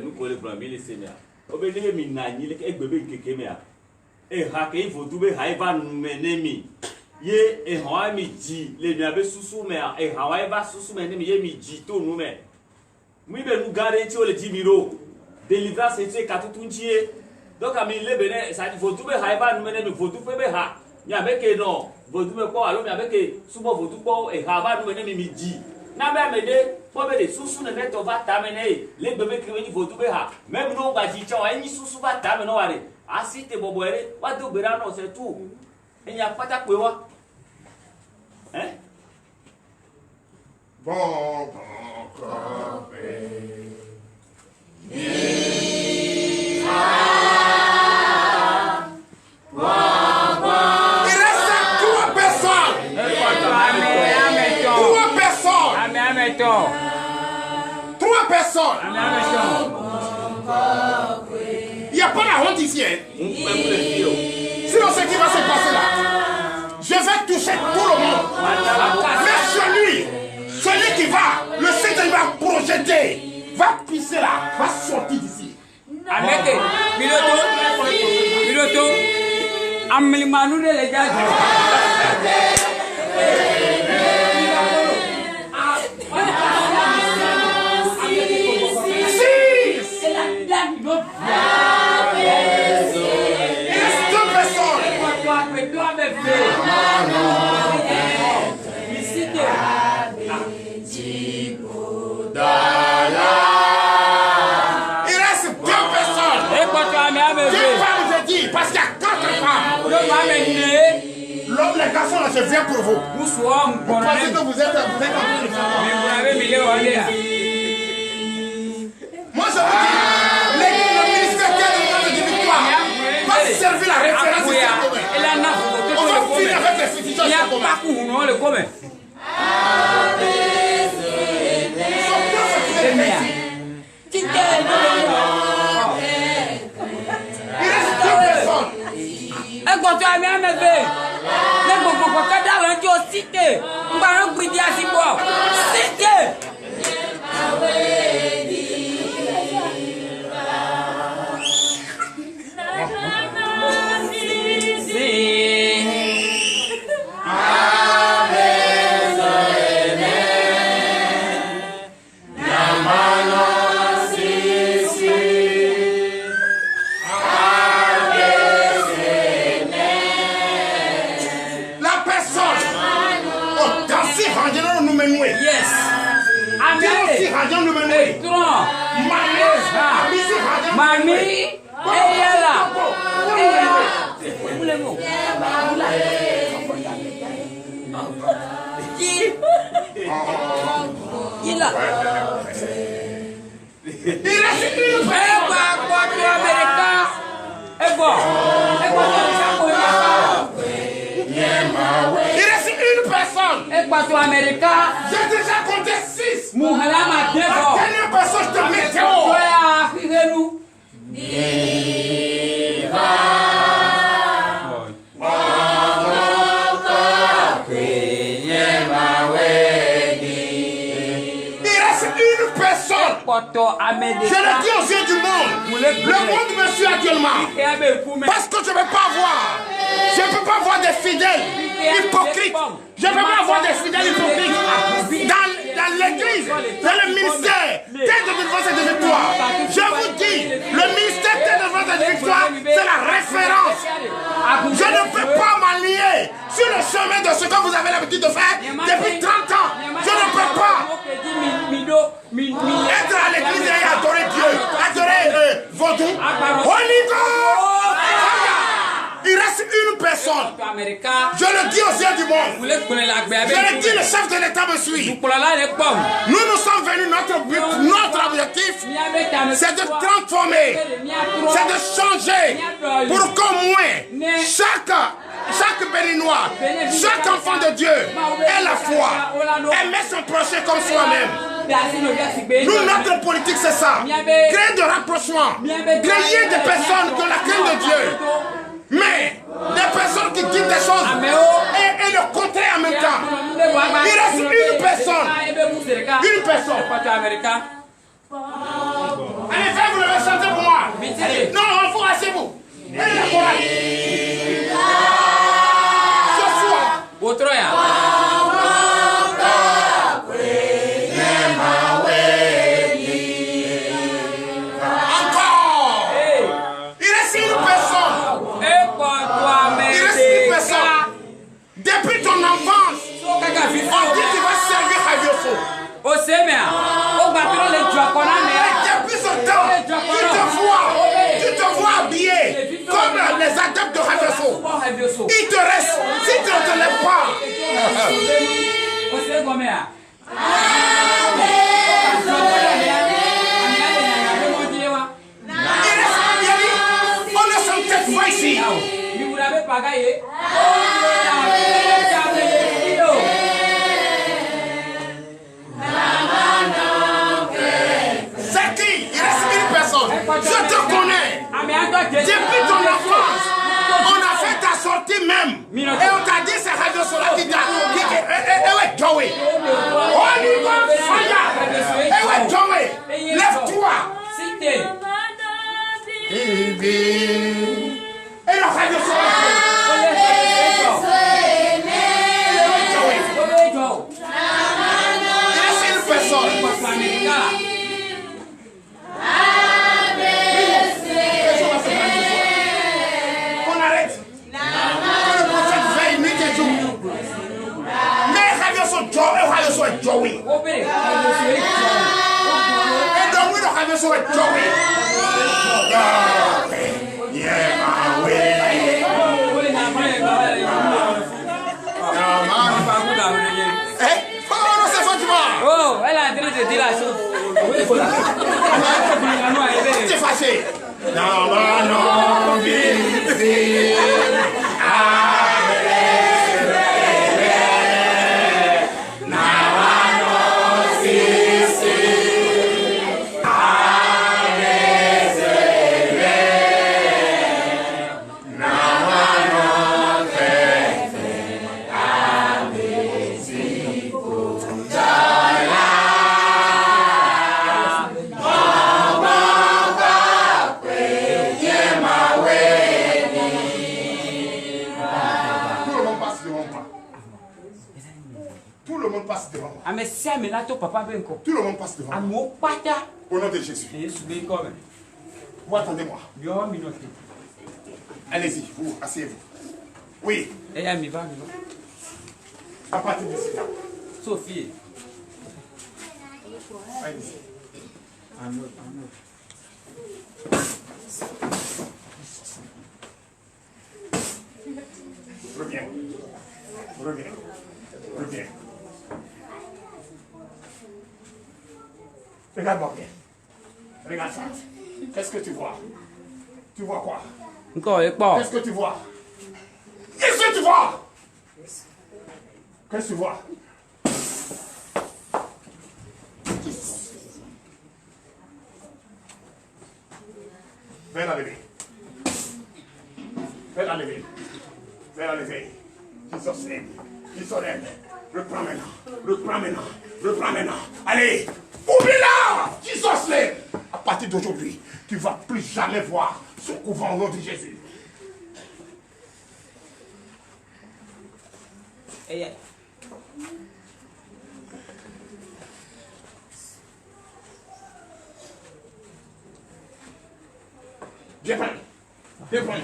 Nous collons pour les seigneurs. Obédez mi nani le egbebe kekemea. E hake votu be haiba menemi. Ye e hawa mi ji le mi abe susu me e hawa ba susu me ne mi ye mi ji to nu me. Mui be nous garantir le 10 000 délivrance c'est katutunjie. Donc ami le bene ça il faut tout be haiba nu me ne mi faut tout be ha. Ya be ke non. vodu me ko alo mi abeke subo vodu ko e ha ba nu me mi ji na be me de po be de susu ne neto va ta me ne le bebe ki ni vodu be ha même no ba ji cha wa ni susu va ta me no ware asite bobo ere wa do gbera no c'est tout enya pata pe wa hein bon Trois personnes. Il n'y a pas la honte ici. Sinon, ce qui va se passer là, je vais toucher tout le monde. Mais celui qui va, le Seigneur va projeter, va pisser là, va sortir d'ici. Piloto, Amlimanu de les gars. Parce qu'il y a 4 femmes. Les garçons là, je viens pour vous. Vous pensez que vous êtes en train de moi je vous dis, le ministère de victoire va servir la référence on va finir avec les institutions communes. J'ai déjà compté 6. La dernière personne, je te mets KO. Il reste une personne. Je le dis aux yeux du monde. Le monde me suit actuellement. Parce que je ne peux pas voir. Je ne peux pas voir des fidèles hypocrites. Je ne peux pas avoir des fidèles hypocrites dans l'église, dans le ministère. Tête de délivrance et de victoire. Je vous dis, le ministère tête de délivrance et de victoire, c'est la référence. Je ne peux pas m'allier sur le chemin de ce que vous avez l'habitude de faire depuis 30 ans. Je ne peux pas être à l'église et adorer Dieu, adorer Vaudou. Holy God! Il reste une personne. Je le dis aux yeux du monde. Je le dis, le chef de l'État me suit. Nous sommes venus, notre but, notre objectif, c'est de transformer, c'est de changer pour qu'au moins chaque Béninois, chaque enfant de Dieu ait la foi, aimer son prochain comme soi-même. Nous, notre politique, c'est ça. Créer de rapprochement, créer des personnes qui ont la crainte de Dieu. Mais des personnes qui disent des choses et le contraire en même temps. Il reste une personne. Une personne. Allez, faites, vous devez chanter pour moi. Non, il faut asseyez-vous. Allez, la chorale. Ce soir. Des il te reste, si tu ne te lèves pas. On est sans tête fois ici. C'est qui? Il reste 1000 personnes. Je te connais. Depuis ton enfance, on a fait ta sortie même. Et on t'a dit c'est Radio Solar qui t'a. Ouais, Joey. Holy God fire. Ouais, Joey. Lève-toi. Et la Radio Solar. Il reste une personne. On arrête. Le prophète veille nuit et jour. Mais Radio Solar est Joey. Et donc oui, le Radio Solar est Joey. Oh, elle a en train de dire la chose. Tu es fâché. Tout le monde passe devant moi. Tout le monde passe devant moi. Au nom de Jésus. Vous attendez-moi. Allez-y, vous, asseyez-vous. Oui. À partir d'ici là. Sophie. Allez-y. Reviens. Reviens. Reviens. Regarde-moi bien. Regarde ça. Qu'est-ce que tu vois? Tu vois quoi? Qu'est-ce que tu vois? Qu'est-ce que tu vois? Qu'est-ce que tu vois? Fais la lever. Fais la lever. Fais la lever. Jesus name. Jesus name. Reprends maintenant. Reprends maintenant. Reprends maintenant. Allez. Oublie-la. Jesus name. À partir d'aujourd'hui, tu ne vas plus jamais voir ce couvent au nom de Jésus. Viens prendre. Viens prendre.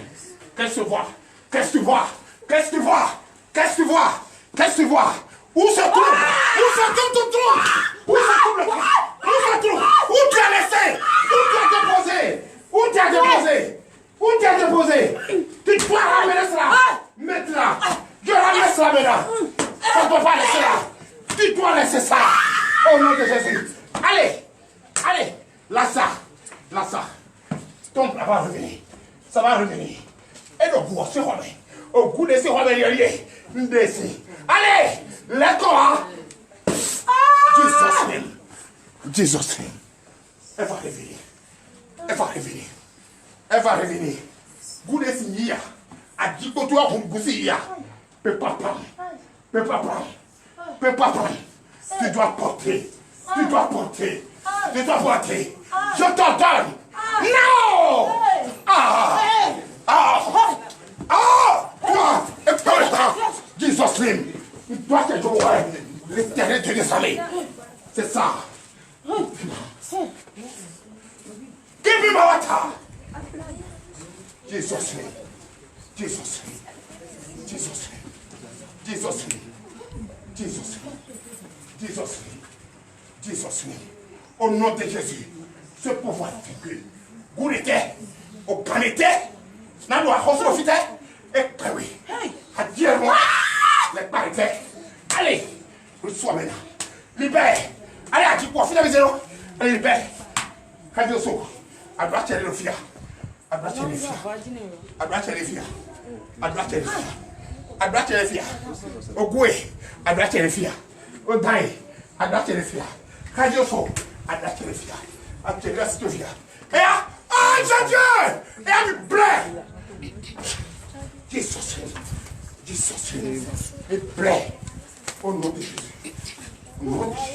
Qu'est-ce que tu vois? Qu'est-ce que tu vois? Qu'est-ce que tu vois? Qu'est-ce que tu vois? Qu'est-ce que tu vois? Où se trouve? Où se trouve ton trou? Où se trouve le trou? Où se trouve? Où tu as laissé? Où tu as déposé? Où tu as déposé? Où tu as déposé? Tu dois ramener cela. Maintenant. Je ramène cela maintenant. Ça ne doit pas laisser là. Tu dois laisser ça. Au nom de Jésus. Allez. Allez. Là ça. Là ça. Ton plat va revenir. Ça va revenir. Et le goût, c'est Romain. Au goût de ces Romains, il y a allez, let's go. Jesus name. Jesus name. Elle va revenir. Elle va revenir. Elle va revenir. Goût de ces Nia. A dit que tu as un goût de Nia. Peut pas prendre. Peut pas prendre. Peut pas prendre. Tu dois porter. Tu dois porter. Tu dois porter. Je t'ordonne. Non! Ah! Ah! Ah! Jesus name. Toi, c'est Joël. L'éternel Dieu des armées. C'est ça. Give me my water. Jesus name. Jesus name. Jesus name. Jesus name. Jesus name. Jesus name. Jesus name. Au nom de Jésus. Ce pouvoir figure. Gourete, au canete, n'a pas profité, et oui. Adieu-moi. Les parfaits. Allez, reçois maintenant. Libère. Allez, à qui quoi? Fais la maison. Allez, libère. Adieu, so. À droite, il y a les filles. À droite, il y a les filles. À droite, il y a les filles. À droite, il y a les filles. À droite, il y a les filles. Au goué. À droite, il y a les filles. Au daï. À droite, il y a les filles. Adieu, so. À droite, il y a les filles. À droite, il y a les filles. Et à. Ah, Dieu! Et à me plaît. Jesus. Jesus. Et plaît. Au nom de Jésus. Au nom de Jésus.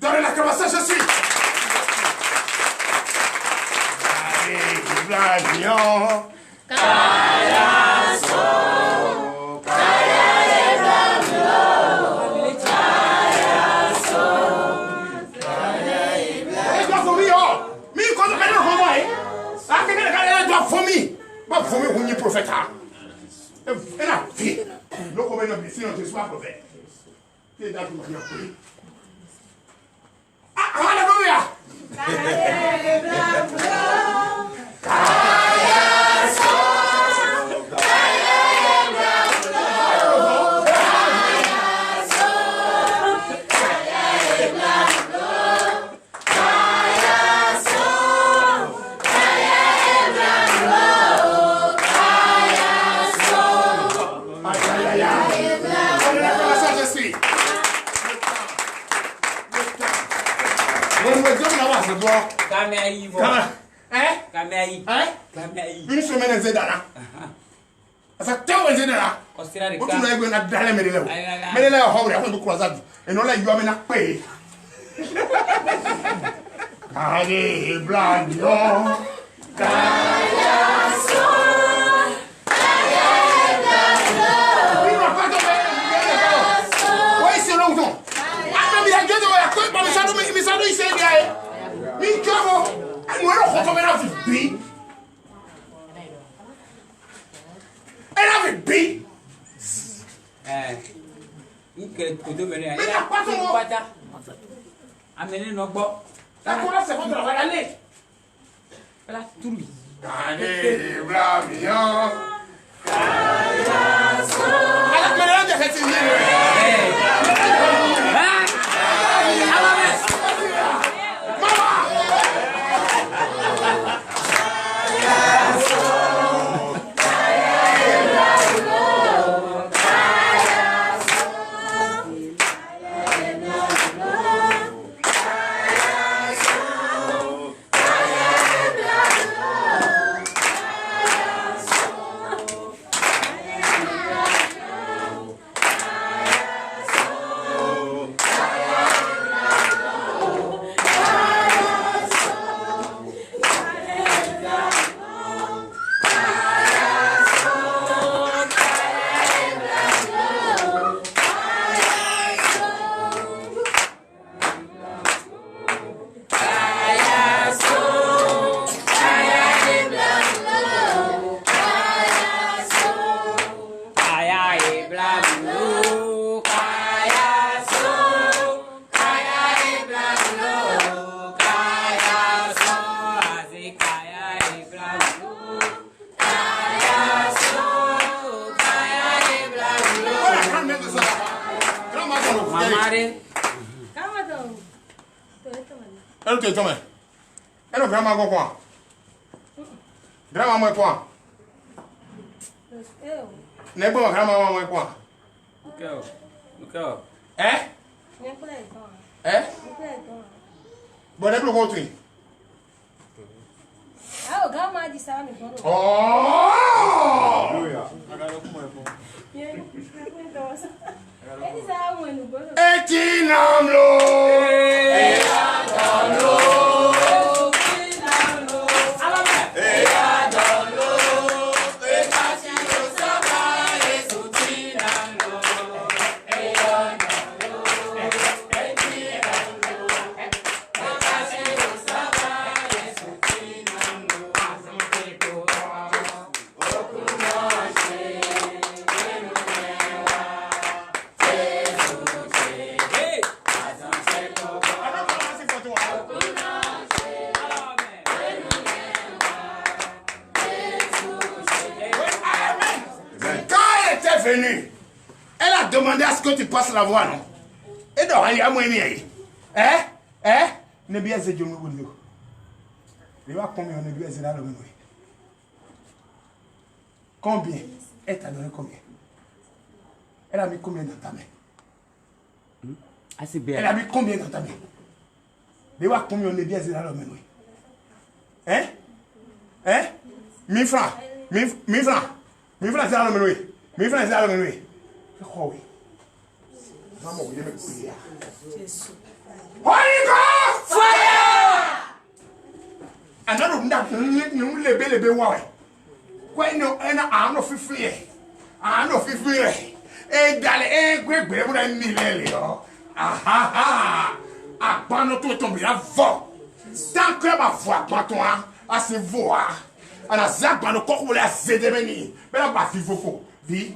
Dans l'acclamation, je suis. Allez, Vladion. Alléluia. Une semaine zedana. Asa tawo zedana. O tu na ego na dale medele. Medele o hawre ko croisade. E no la yo me na pe. Allez, Bladio. Allez. Elle te tombe. Elle est vraiment quoi? Vraiment quoi? N'est pas vraiment quoi? Ok. Hein? Hein? Bon, n'est plus contre. Ah, grand-mère dit ça, mais bon. Oh! Venue. Elle a demandé à ce que tu passes la voie, non? Et donc, elle a moyen. Hein? Ne bien se dire, nous. Il va combien on est bien là, le combien? Elle t'a donné combien? Elle a mis combien dans ta main? Assez bien. Elle a mis combien dans ta main? Il va combien on est bien là, le hein? 1000 francs. 1000 francs. 1000 francs, c'est là, le menu. 1000 francs, c'est là, le menu. Oh oui. Maman, il est même prier. Holy Ghost! Fire! Another nous les ouais. Quoi non un fifi. Un fifi. Et d'aller gré pour un mille ah. Ah pas nous tout tomber avant. Tant que ma voix pas toi à se voir. À la zac dans le corps pour les zédemeni. Mais là pas vivre faut. Vie.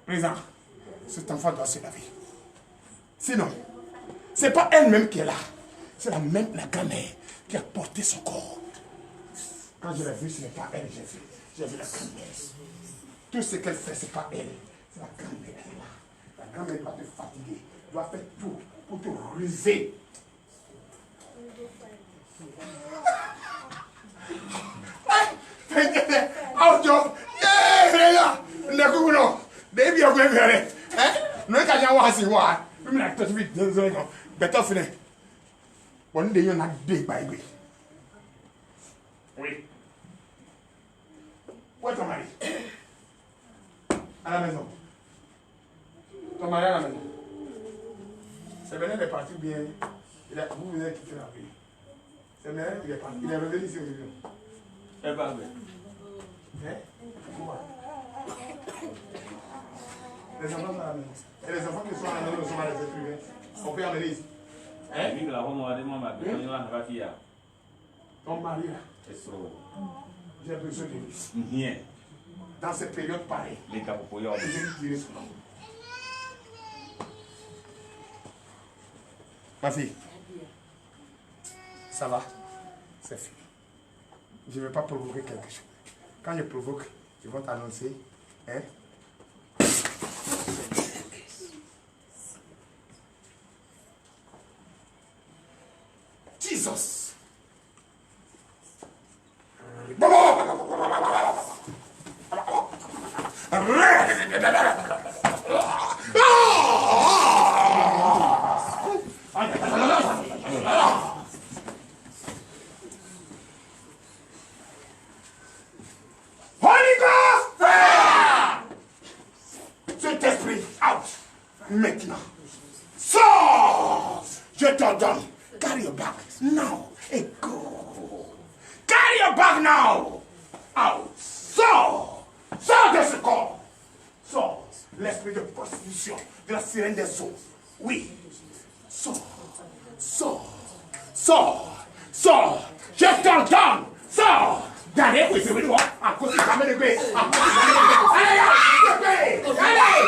Présent. Cet enfant doit se laver. Sinon, c'est pas elle-même qui est là. C'est la grand-mère qui a porté son corps. Quand je l'ai vue, ce n'est pas elle, j'ai vu la grand-mère. Tout ce qu'elle fait, ce n'est pas elle. C'est la grand-mère qui est là. La grand-mère doit te fatiguer, doit faire tout pour te ruser. Oui. Où est ton mari? À la maison. Ton mari à la maison. C'est Benet est parti bien. Vous venez quitter la ville. C'est Benet qui est parti. Il est revenu ici aujourd'hui. Elle va bien. Hein? Les enfants sont à la maison. Et les enfants qui sont à la maison sont à les écrivains. On peut amener ici. Hein? Ton mari là. J'ai besoin de lui. Dans cette période pareille. Je vais lui tirer son nom. Ma fille. Ça va? C'est fini. Je ne vais pas provoquer quelque chose. Quand je provoque, ils vont t'annoncer. Hein? Jesus! Holy Ghost! Cet esprit, out! Maintenant. Sors! Je t'ordonne. Carry your bag now and go. Carry your bag now! Out! Sors! Sors de ce corps! Sors! L'esprit de prostitution, de la sirène des eaux. Oui! Sors! Sors! Sors! Sors! Je t'ordonne! Sors! D'aller pour essayer de voir à cause de la main de paix. Allez! Allez!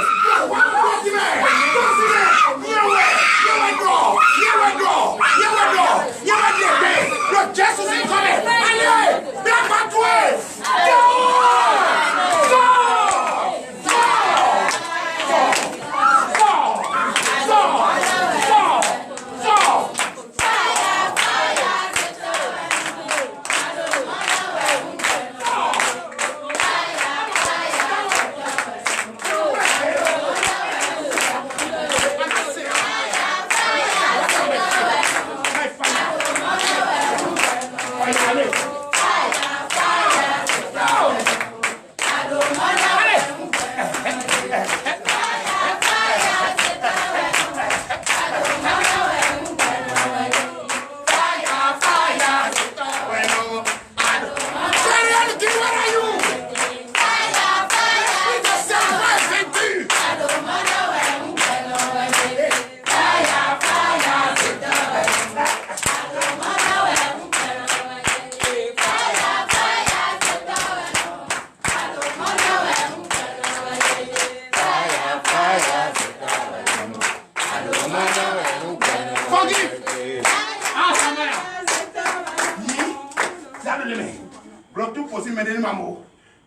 aussi me donner maman.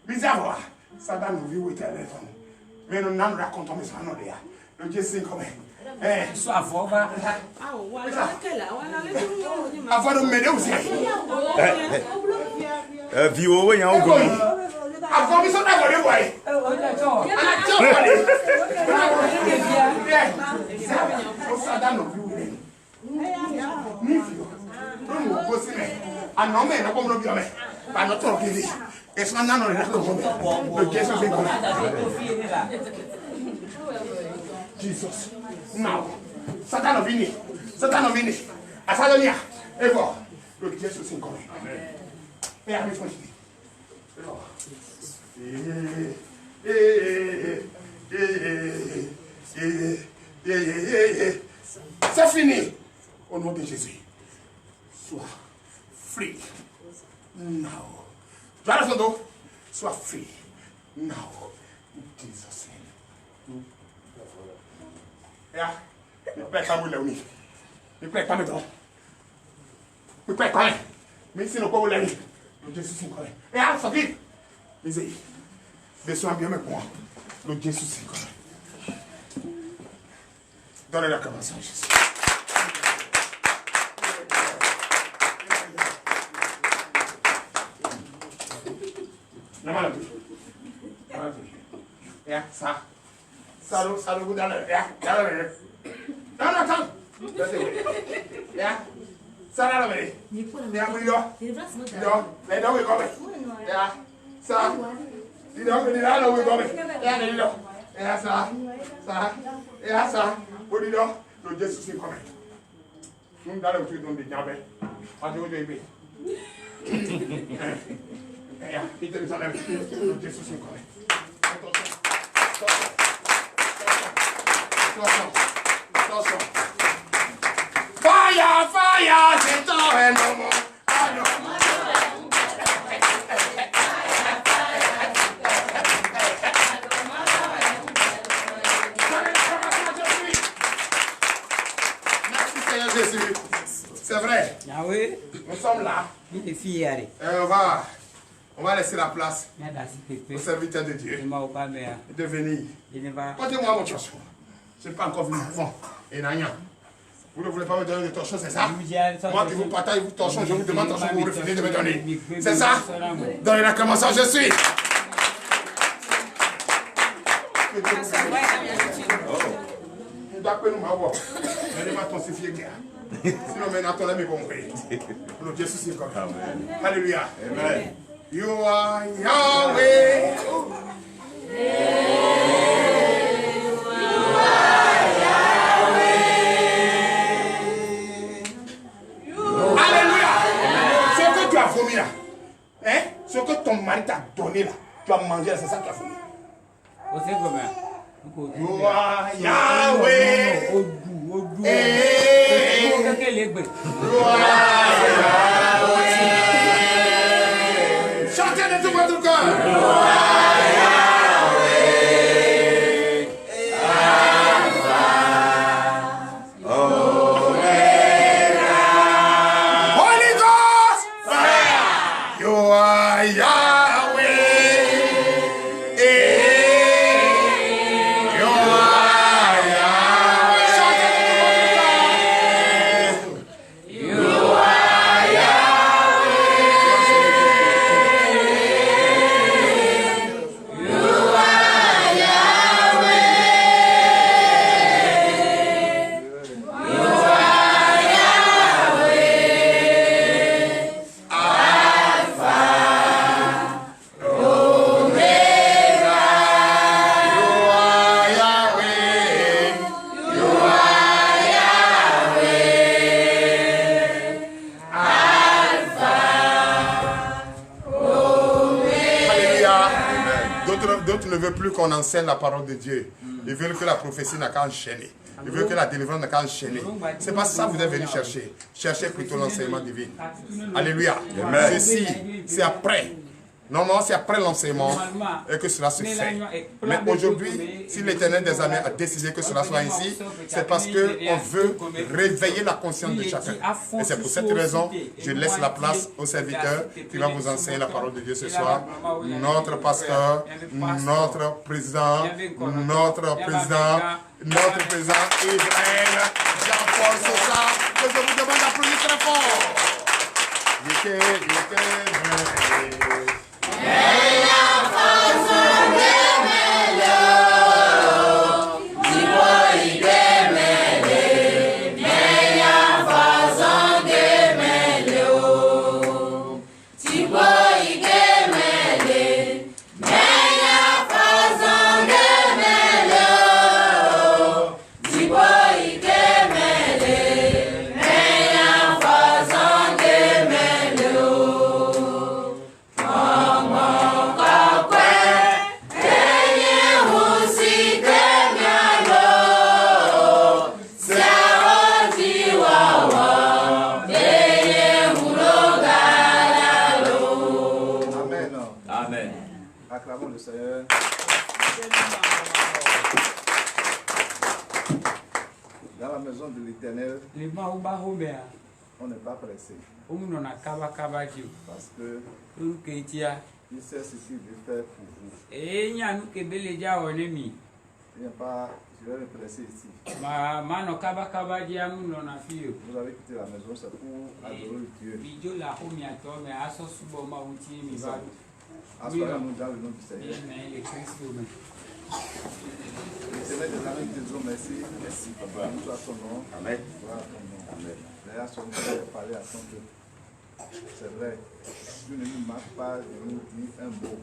Bizarre, ça va nous vivre éternel. Mais nous n'en racontons pas ça, non, le Dieu c'est comme Soit fort, va. Avant de m'aider aussi. Viwo, il y a un gros. Avant, ils sont d'accord, les voyez. Ça va nous vivre. Ah non, mais non, comme le bien, mais pas notre vie. Et ce matin, on est là, le Dieu c'est comme Jesus. Now, Satan vini. Satan vini. Asadonia. Et bon, le Dieu se sent comme. Et à mes frères. C'est fini. Au nom de Jésus. Sois free. Now. Tu as le dos. Sois free. Now. Jesus name. Yeah. You play come with me. You play come with me. You play come. Mais si nous pas with me. Le Jésus c'est quoi? Yeah, forgive. Lisez. Descends bien mes points. Le Jésus c'est quoi? Donne la commence Jésus. Yeah, ça. Ça le goût dans le. Yeah, dans le. Non, attends. Yeah. Ça là, mais. Yeah, we go. They don't we go. Yeah. Ça. Dis donc, dis là, we go. Yeah, dis donc. Yeah, ça. Ça. Yeah, ça. Vous dis donc, le Dieu c'est comment? Nous dans le truc dans des diables. On dit oui, oui. Yeah, il te dit ça même. Le Dieu c'est comment? Attention. Fire, fire, c'est ton nom. Merci Seigneur Jésus. C'est vrai. Ah oui? Nous sommes là. Il est fier. On va laisser la place aux serviteurs de Dieu de venir. Portez-moi votre chanson. Je n'ai pas encore venu avant. Et Nanya, vous ne voulez pas me donner de torchon, c'est ça? Moi qui vous partage votre torchon, je vous demande torchon, vous refusez de me donner. C'est ça? Donnez la commençant, je suis. Nous d'après nous, ma voix. Ne pas tonsifier guerre. Sinon, maintenant, ton ami bon vrai. Le Dieu c'est comme ça. Alléluia. Amen. You are Yahweh. Alléluia. Ce que tu as vomi là, hein? Ce que ton mari t'a donné là, tu as mangé là, c'est ça que tu as vomi. You are Yahweh. Chantez de tout votre cœur. D'autres ne veulent plus qu'on enseigne la parole de Dieu. Ils veulent que la prophétie n'a qu'à enchaîner. Ils veulent que la délivrance n'a qu'à enchaîner. C'est pas ça que vous êtes venu chercher. Cherchez plutôt l'enseignement divin. Alléluia. Ceci, c'est après Normalement, c'est après l'enseignement et que cela se fait. Mais aujourd'hui, si l'Éternel des armées a décidé que cela soit ici, c'est parce qu'on veut réveiller la conscience de chacun. Et c'est pour cette raison, je laisse la place au serviteur qui va vous enseigner la parole de Dieu ce soir. Notre pasteur, notre président Ibrahim Jean-Paul Sosa, que je vous demande d'applaudir très fort. On n'est pas pressé. Parce que il sait ce qu'il veut faire pour vous. Il n'y a pas, je vais me presser ici. Vous avez quitté la maison, c'est pour adorer Dieu. Assoyons-nous dans le nom du Seigneur. L'éternel des armées, nous disons merci. Merci, papa. Nous soit ton nom. Amen. Voilà ton nom. Amen. D'ailleurs, son nom de parler à ton peuple. C'est vrai. Dieu ne nous marque pas de nous dire un mot.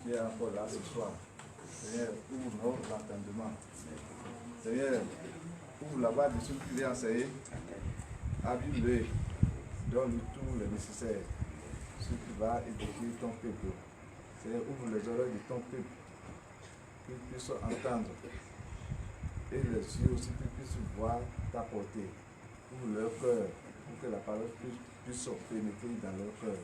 Tu es encore là ce soir. Seigneur, ouvre notre entendement. Seigneur, ouvre là-bas de ce qu'il est enseigné. Abîme-le. Donne-lui tout le nécessaire. Ce qui va éduquer ton peuple. Seigneur, ouvre les oreilles de ton peuple. Qu'ils puissent entendre. Et les yeux aussi, qu'ils puissent voir ta portée. Ouvre leur cœur. Pour que la parole puisse pénétrer dans leur cœur.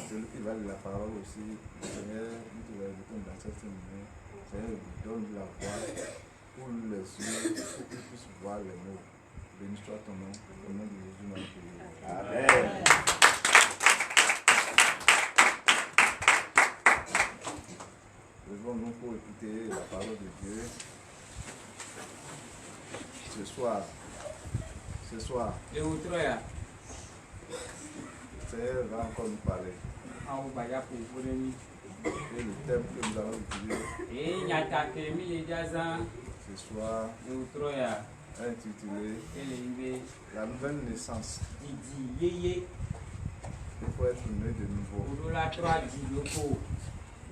Celui qui va de la parole aussi, Seigneur, nous te l'invitons dans cette semaine. Seigneur, donne la voix pour les yeux, pour qu'ils puissent voir les mots. Béni soit ton nom, au nom de Jésus, notre Père. Amen. Levons-nous pour écouter la parole de Dieu. Ce soir, Seigneur va encore nous parler. Et le thème que nous allons utiliser ce soir est intitulé La nouvelle naissance. Il faut être né de nouveau.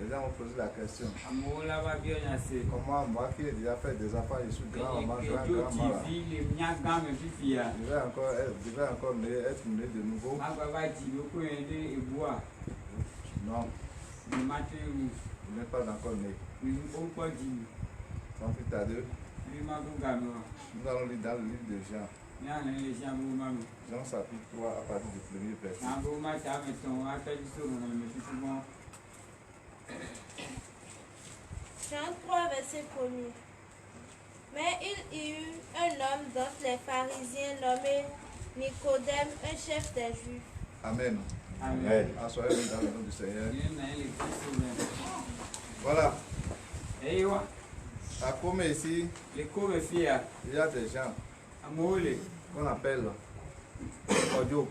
Les gens ont posé la question. Comment moi qui ai déjà fait des affaires, je suis grand-maman, grand-maman. Je vais encore être né de nouveau. Non. Vous n'êtes pas encore né. Sans plus tarder, nous allons lire dans le livre de Jean. Jean chapitre 3 à partir du premier verset. Jean 3, verset 1er. Mais il y eut un homme d'entre les pharisiens nommé Nicodème, un chef des Juifs. Amen. Amen. Assoyez-vous dans le nom du Seigneur. Voilà. À Kome ici, il y a des gens qu'on appelle Kodio.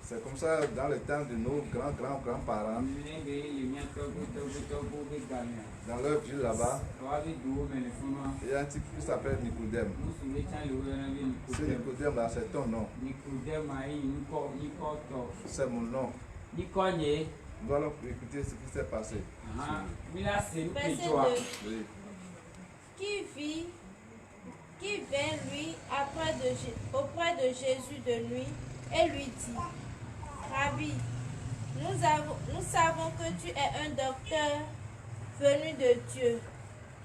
C'est comme ça dans le temps de nos grands-parents. Dans leur ville là-bas, il y a un type qui s'appelle Nicodème. Ce Nicodème là, c'est ton nom. C'est mon nom. Nous allons écouter ce qui s'est passé. Verset 2. Oui. Qui vint lui auprès de Jésus de nuit et lui dit: Rabbi, nous savons que tu es un docteur venu de Dieu,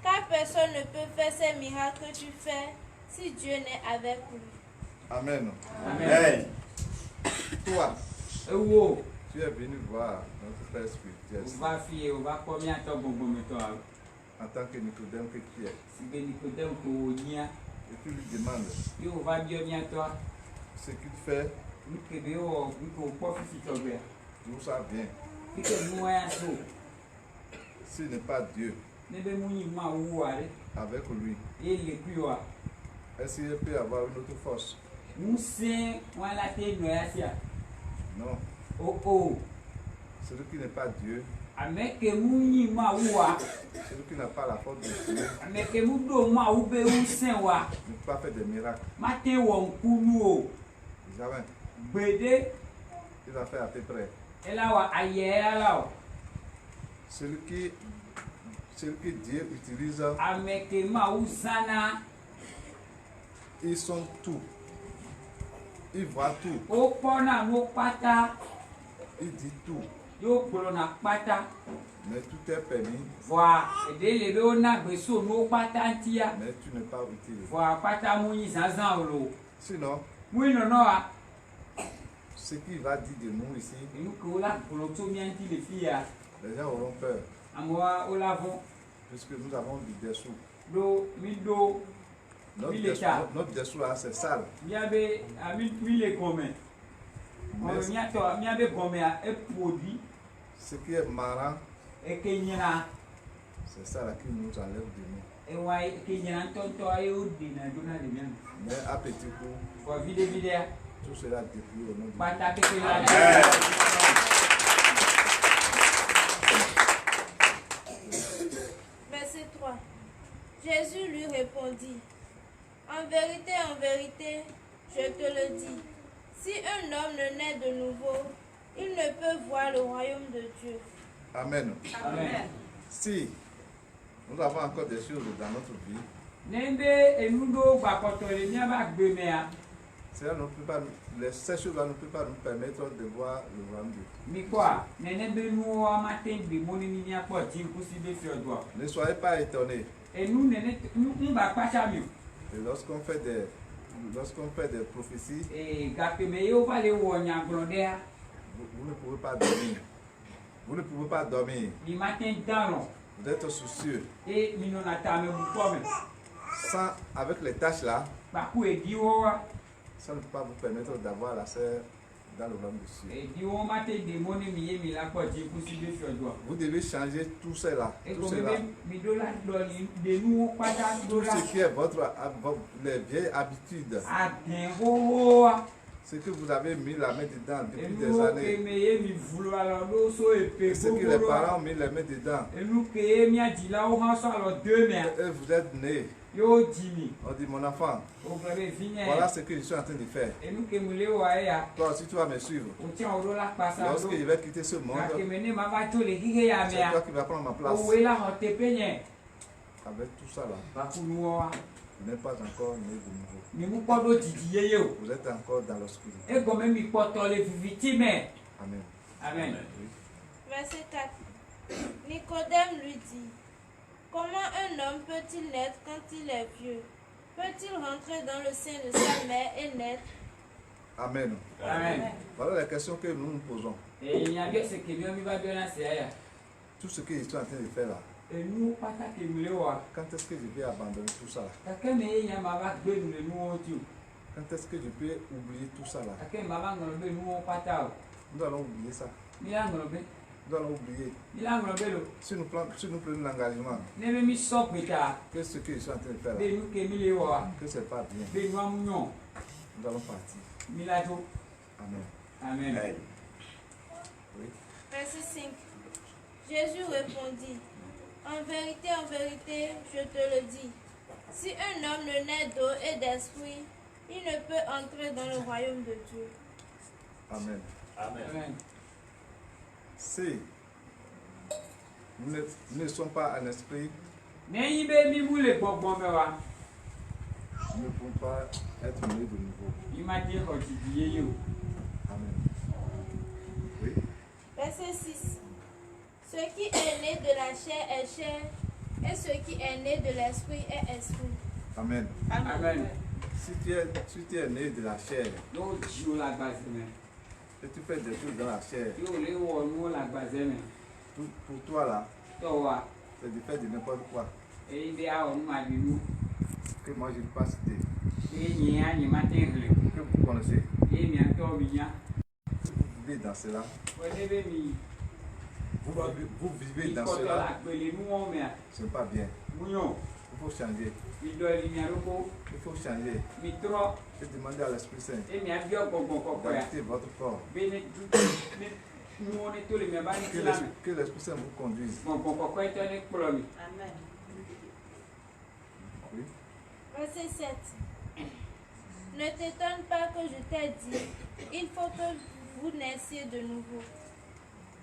car personne ne peut faire ces miracles que tu fais si Dieu n'est avec lui. Amen. Amen. Toi, Tu es venu voir notre Père spirituel O va fie o va kpɔ miatɔ gbogbometɔ en tant que Nicodème que tu es. si be Nikodem ko wònyia Et tu lui demandes ye o va biɔ miatɔ ce qu'il fait, nu ke be wɔ nu ke o kpɔ fifi tɔgbɛa d'où ça vient. fi ke nu ya so S'il n'est pas Dieu ne be mu nyi ma wu wa ɖe avec lui, ye le kui wa est-ce qu'il peut avoir une autre force? ŋusẽ wa la te nɔ ya sia Non. o Celui qui n'est pas Dieu, ame ke mu nyi ma wu wa celui qui n'a pas la force de Dieu, ame ke mu ɖo ma wu be ŋusẽ wa ne peut pas faire des miracles. ma te wɔ ŋkunu o Jamais. gbeɖe Il va faire à peu près. ela wa ayɛya la o Celui que Dieu utilise, ame ke ma wu zãna ils sont tout. Ils voient tout. o kpɔna no kpata Ils disent tout. yo gblɔna kpata Mais tout est permis, vɔa eɖe le be wona gbe so no kpata ŋutia mais tu n'es pas utile. vɔa kpata mu nyi zãzã o lo Sinon, mu nɔnɔ wa ce qu'il va dire de nous ici, enu ke wo la gblɔ tso mía ŋuti le fi ya les gens auront peur, amewa wo la vɔ puisque nous avons du dessous. ɖo mi ɖo Notre Oui, les dessous, gars. notre dessous là, c'est sale. mía be mi le gɔme Mais miatɔ mía be gɔmea eƒoɖi ce qui est marrant, eke nyina c'est ça là qui nous enlève de nous. ewa eke nyina ŋutɔŋutɔ eye wo ɖena ɖona le mía me Mais à petit coup, vɔ viɖeviɖea tout cela dépouille au nom de Dieu. kpata keke la Verset 3. Jésus lui répondit, en vérité, je te le dis, si un homme ne naît de nouveau, il ne peut voir le royaume de Dieu. Amen. amen. Si nous avons encore des choses dans notre vie, Ne be enu ɖewo gbakɔtɔ le míabe agbe mea cela ne peut pas, ces choses-là ne peuvent pas nous permettre de voir le royaume de Dieu. mi kɔa nene be nuwoa mate gbe mo ne mi míakpɔ dziŋkusi be fiɔdoa Ne soyez pas étonnés. enu nene ŋgba kpatsa mi o Et lorsqu'on fait des prophéties, gake me ye wo va le wɔ nyagblɔ ɖea vous ne pouvez pas dormir. Vous ne pouvez pas dormir. mi mate dan lɔ Vous êtes soucieux. ye mi nɔna tame bukpɔ me Sans, avec les tâches là, gbaku ediwo wa ça ne peut pas vous permettre d'avoir la sœur dans le royaume de Dieu. ediwo mate de mo ne mi ye mi la kpɔ dziŋkusi be fiɔdoa Vous devez changer tout cela. Tout egɔme cela. be mi ɖo la ɖɔli de nuwo kpata ɖo Tout la ce qui est les vieilles habitudes. adẽ xoxoa Ce que vous avez mis la main dedans depuis des enuwo ke années. me ye mi vlu alɔ ɖo so epe Ce que les gbogbo parents ont mis les mains dedans. enu ke ye mía dzilawo hã sɔ alɔ de mea Et vous êtes né. yo dzi mi On dit mon enfant, o gblɔ be vinye voilà ce que je suis en train de faire. enu ke mu le wa eya Toi aussi tu vas me suivre. o tia o ɖo la kpasa Lorsque je ɖo vais quitter ce monde, gake me ne ma va tso le xixe ya c'est mea toi qui vas prendre ma place. owoe la xɔ teƒe nye Avec tout ça là, vakunuwoa vous n'êtes pas encore né de nouveau. mi mu kpɔ ɖo didi yeye o Vous êtes encore dans l'obscurité. egɔme mi kpɔtɔ le viviti me Amen. amen Oui. Verset 4. Nicodème lui dit, comment un homme peut-il naître quand il est vieux? Peut-il rentrer dans le sein de sa mère et naître? Amen. amen Voilà les questions que nous nous posons. enya bi ese ke miɔ mi va biɔna sia ya Tout ce que je suis en train de faire là, enu kpata ke mi le wa quand est-ce que je vais abandonner tout ça là? gake me ye nya ma va gbe nu le nuwo ŋuti o Quand est-ce que je peux oublier tout ça là? gake ma va ŋlɔ be nuwo kpata o Nous allons oublier ça. mi la ŋlɔ be Nous allons oublier. mi la ŋlɔ be lo Si nous prenons l'engagement ne be mi sɔ gbeta que ce que je suis en train de faire be là, nu ke mi le wa que c'est pas bien, be nua mu nyɔ nous allons partir. mi la dzo Amen. amen Oui. Verset 5. Jésus répondit, en vérité, je te le dis, si un homme ne naît d'eau et d'esprit, il ne peut entrer dans le royaume de Dieu. Amen. amen Si nous ne sommes pas en esprit, ne yi be mi mu le gbɔgbɔ me wa nous ne pouvons pas être nés de nouveau. mi ma te xɔ didi yeye o Amen. Oui. Verset 6. Ce qui est né de la chair est chair, et ce qui est né de l'esprit est esprit. Amen. amen Si tu es né de la chair, n'o dzi o la gbase me Et tu fais des choses dans la chair. Yóò lé wọ̀ nù làgbàzẹ́ mi. Pour toi là, Tọ́ wa. c'est de faire de n'importe quoi. Èyí dé àwọn ọmọ àdìmú. Que moi je ne peux pas citer. Èyí yẹn á yẹn má tẹ̀ hìlẹ̀. Que vous connaissez. Èyí mi àtọ́ mi yá. Vous vivez dans cela. Wọ́n bẹ́ mi. Vous vivez dans Ìkọ̀tọ̀ cela. àpèlè mú wọn mẹ́ à. Ce n'est pas bien. Múyàn. Il faut changer. Ìdọ̀lì mi àdókò. Il faut changer. Mi tọ́. Et demander à l'Esprit Saint Èmi àbí ọ̀gbọ̀ngbọ̀n kọ̀kọ̀ yà. d'habiter votre corps. Bẹ́ẹ̀ ni mú wọn ní tó lè mi àbá ní kílámì. Que l'Esprit Saint vous conduise. Gbọ̀ngbọ̀n kọ̀kọ̀ ẹ̀tọ́ ní kpọ̀lọ̀ mi. Amen. Oui. Verset 7. Ne t'étonne pas que je t'ai dit, il faut que vous naissiez de nouveau.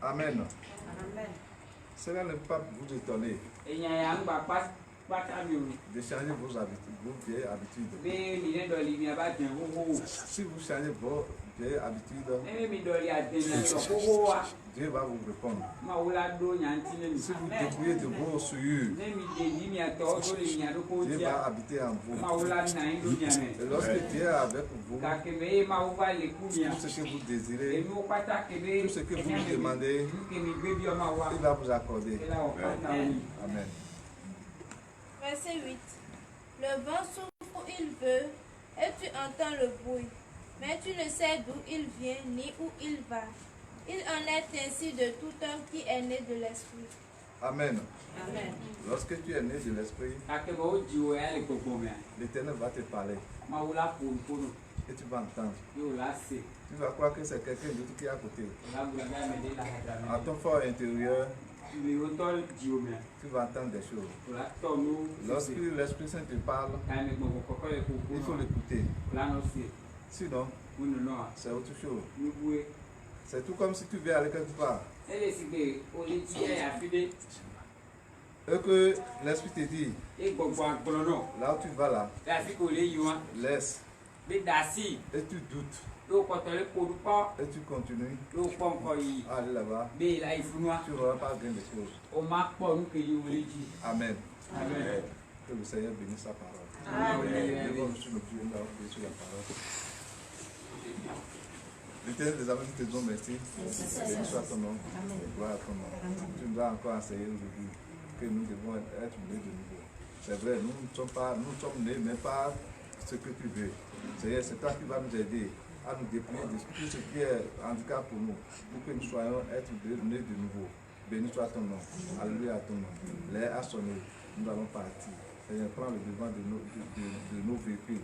Amen. Amen. Cela ne peut pas vous étonner Èyàn yà ń gbà pátá mi o. de changer vos habitudes, vos vieilles habitudes. Bẹ́ẹ̀ ni ní dọ̀lì mi àbá tẹ̀ hóhó. Si vous changez vos vieilles habitudes, Ẹ̀mí mi dọ̀lì àtẹ̀yìn àtọ̀ hóhó wa. Dieu va vous répondre. Máa wò la dó yàntí ní mi. Si vous débrouillez de vos souillures, N'émi dèjì mi àtọ̀ tó lè mi àdókò Dieu jà. va habiter en vous. Máa wò la nà ń lò nyàmẹ̀. Et lorsque Dieu est avec vous, Kàkébé yé máa wò wá lè kú mi à. tout ce que vous désirez, Èmi ó pátá kébé. tout ce que vous lui demandez, Kémi gbé bí ọmọ wa. il va vous accorder. Ẹ la wọ̀ pátá wí. Amen. Verset 8. Le vent souffle où il veut, et tu entends le bruit, mais tu ne sais d'où il vient ni où il va. Il en est ainsi de tout homme qui est né de l'Esprit. Amen. Amen. Lorsque tu es né de l'Esprit, Kàkébé ó jì wò yà lè gbogbo mi à. l'Éternel va te parler Máa wò la kónukónu. et tu vas entendre. Yóò la sè. Tu vas croire que c'est quelqu'un d'autre qui est à côté. La bùrọ̀ bá mi dé la hàdà mi. À ton fort intérieur, Tùmí ó tọ́ jì omi à. tu vas entendre des choses. Kò la tọ̀ nù. Lorsque l'Esprit Saint te parle, Kàmi gbọ̀ngbọ̀n kọ̀kọ́ yẹ kó kó il faut nù. l'écouter. Lánà sè. Sinon, Múnú náà. c'est autre chose. Níbúwe. C'est tout comme si tu vais aller quelque part Ẹ lè sì gbé olè tí ẹ yà fi dé. et que l'Esprit te dit, E gbọ̀ngbọ̀n àgbọ̀nọ̀ náà. là où tu vas là, Yàtí kò lè yí wọn. laisse Bí dà sí. et tu doutes Yóò kọ̀tọ̀ lé kodu pọ̀. et tu continues Yóò pọ̀ nǹkan yìí. à aller là-bas, Bí ìlà ìfúnua. tu n'auras pas gain de choses. O máa pọ̀ nù kéde olè jì. Amen. Amen. Que le Seigneur bénisse sa parole. Amen. Devant nous sur le Dieu, nous avons prié sur la parole. L'Éternel des armées, nous te disons merci. Béni soit ton nom. Gloire à ton nom. Tu nous as encore enseigné aujourd'hui que nous devons être nés de nouveau. C'est vrai, nous sommes nés, mais pas ce que tu veux. Seigneur, c'est toi qui vas nous aider à nous dépouiller de tout ce qui est handicap pour nous, pour que nous soyons être nés de nouveau. Béni soit ton nom. Alléluia à ton nom. L'air a sonné. Nous allons partir. Seigneur, prends le devant de nos véhicules,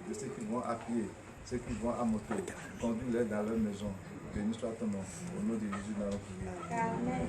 de ceux qui vont à pied, ceux qui vont à moto. Conduis-les dans leur maison. Béni soit ton nom. Au nom de Jésus, nous allons prier. Amen.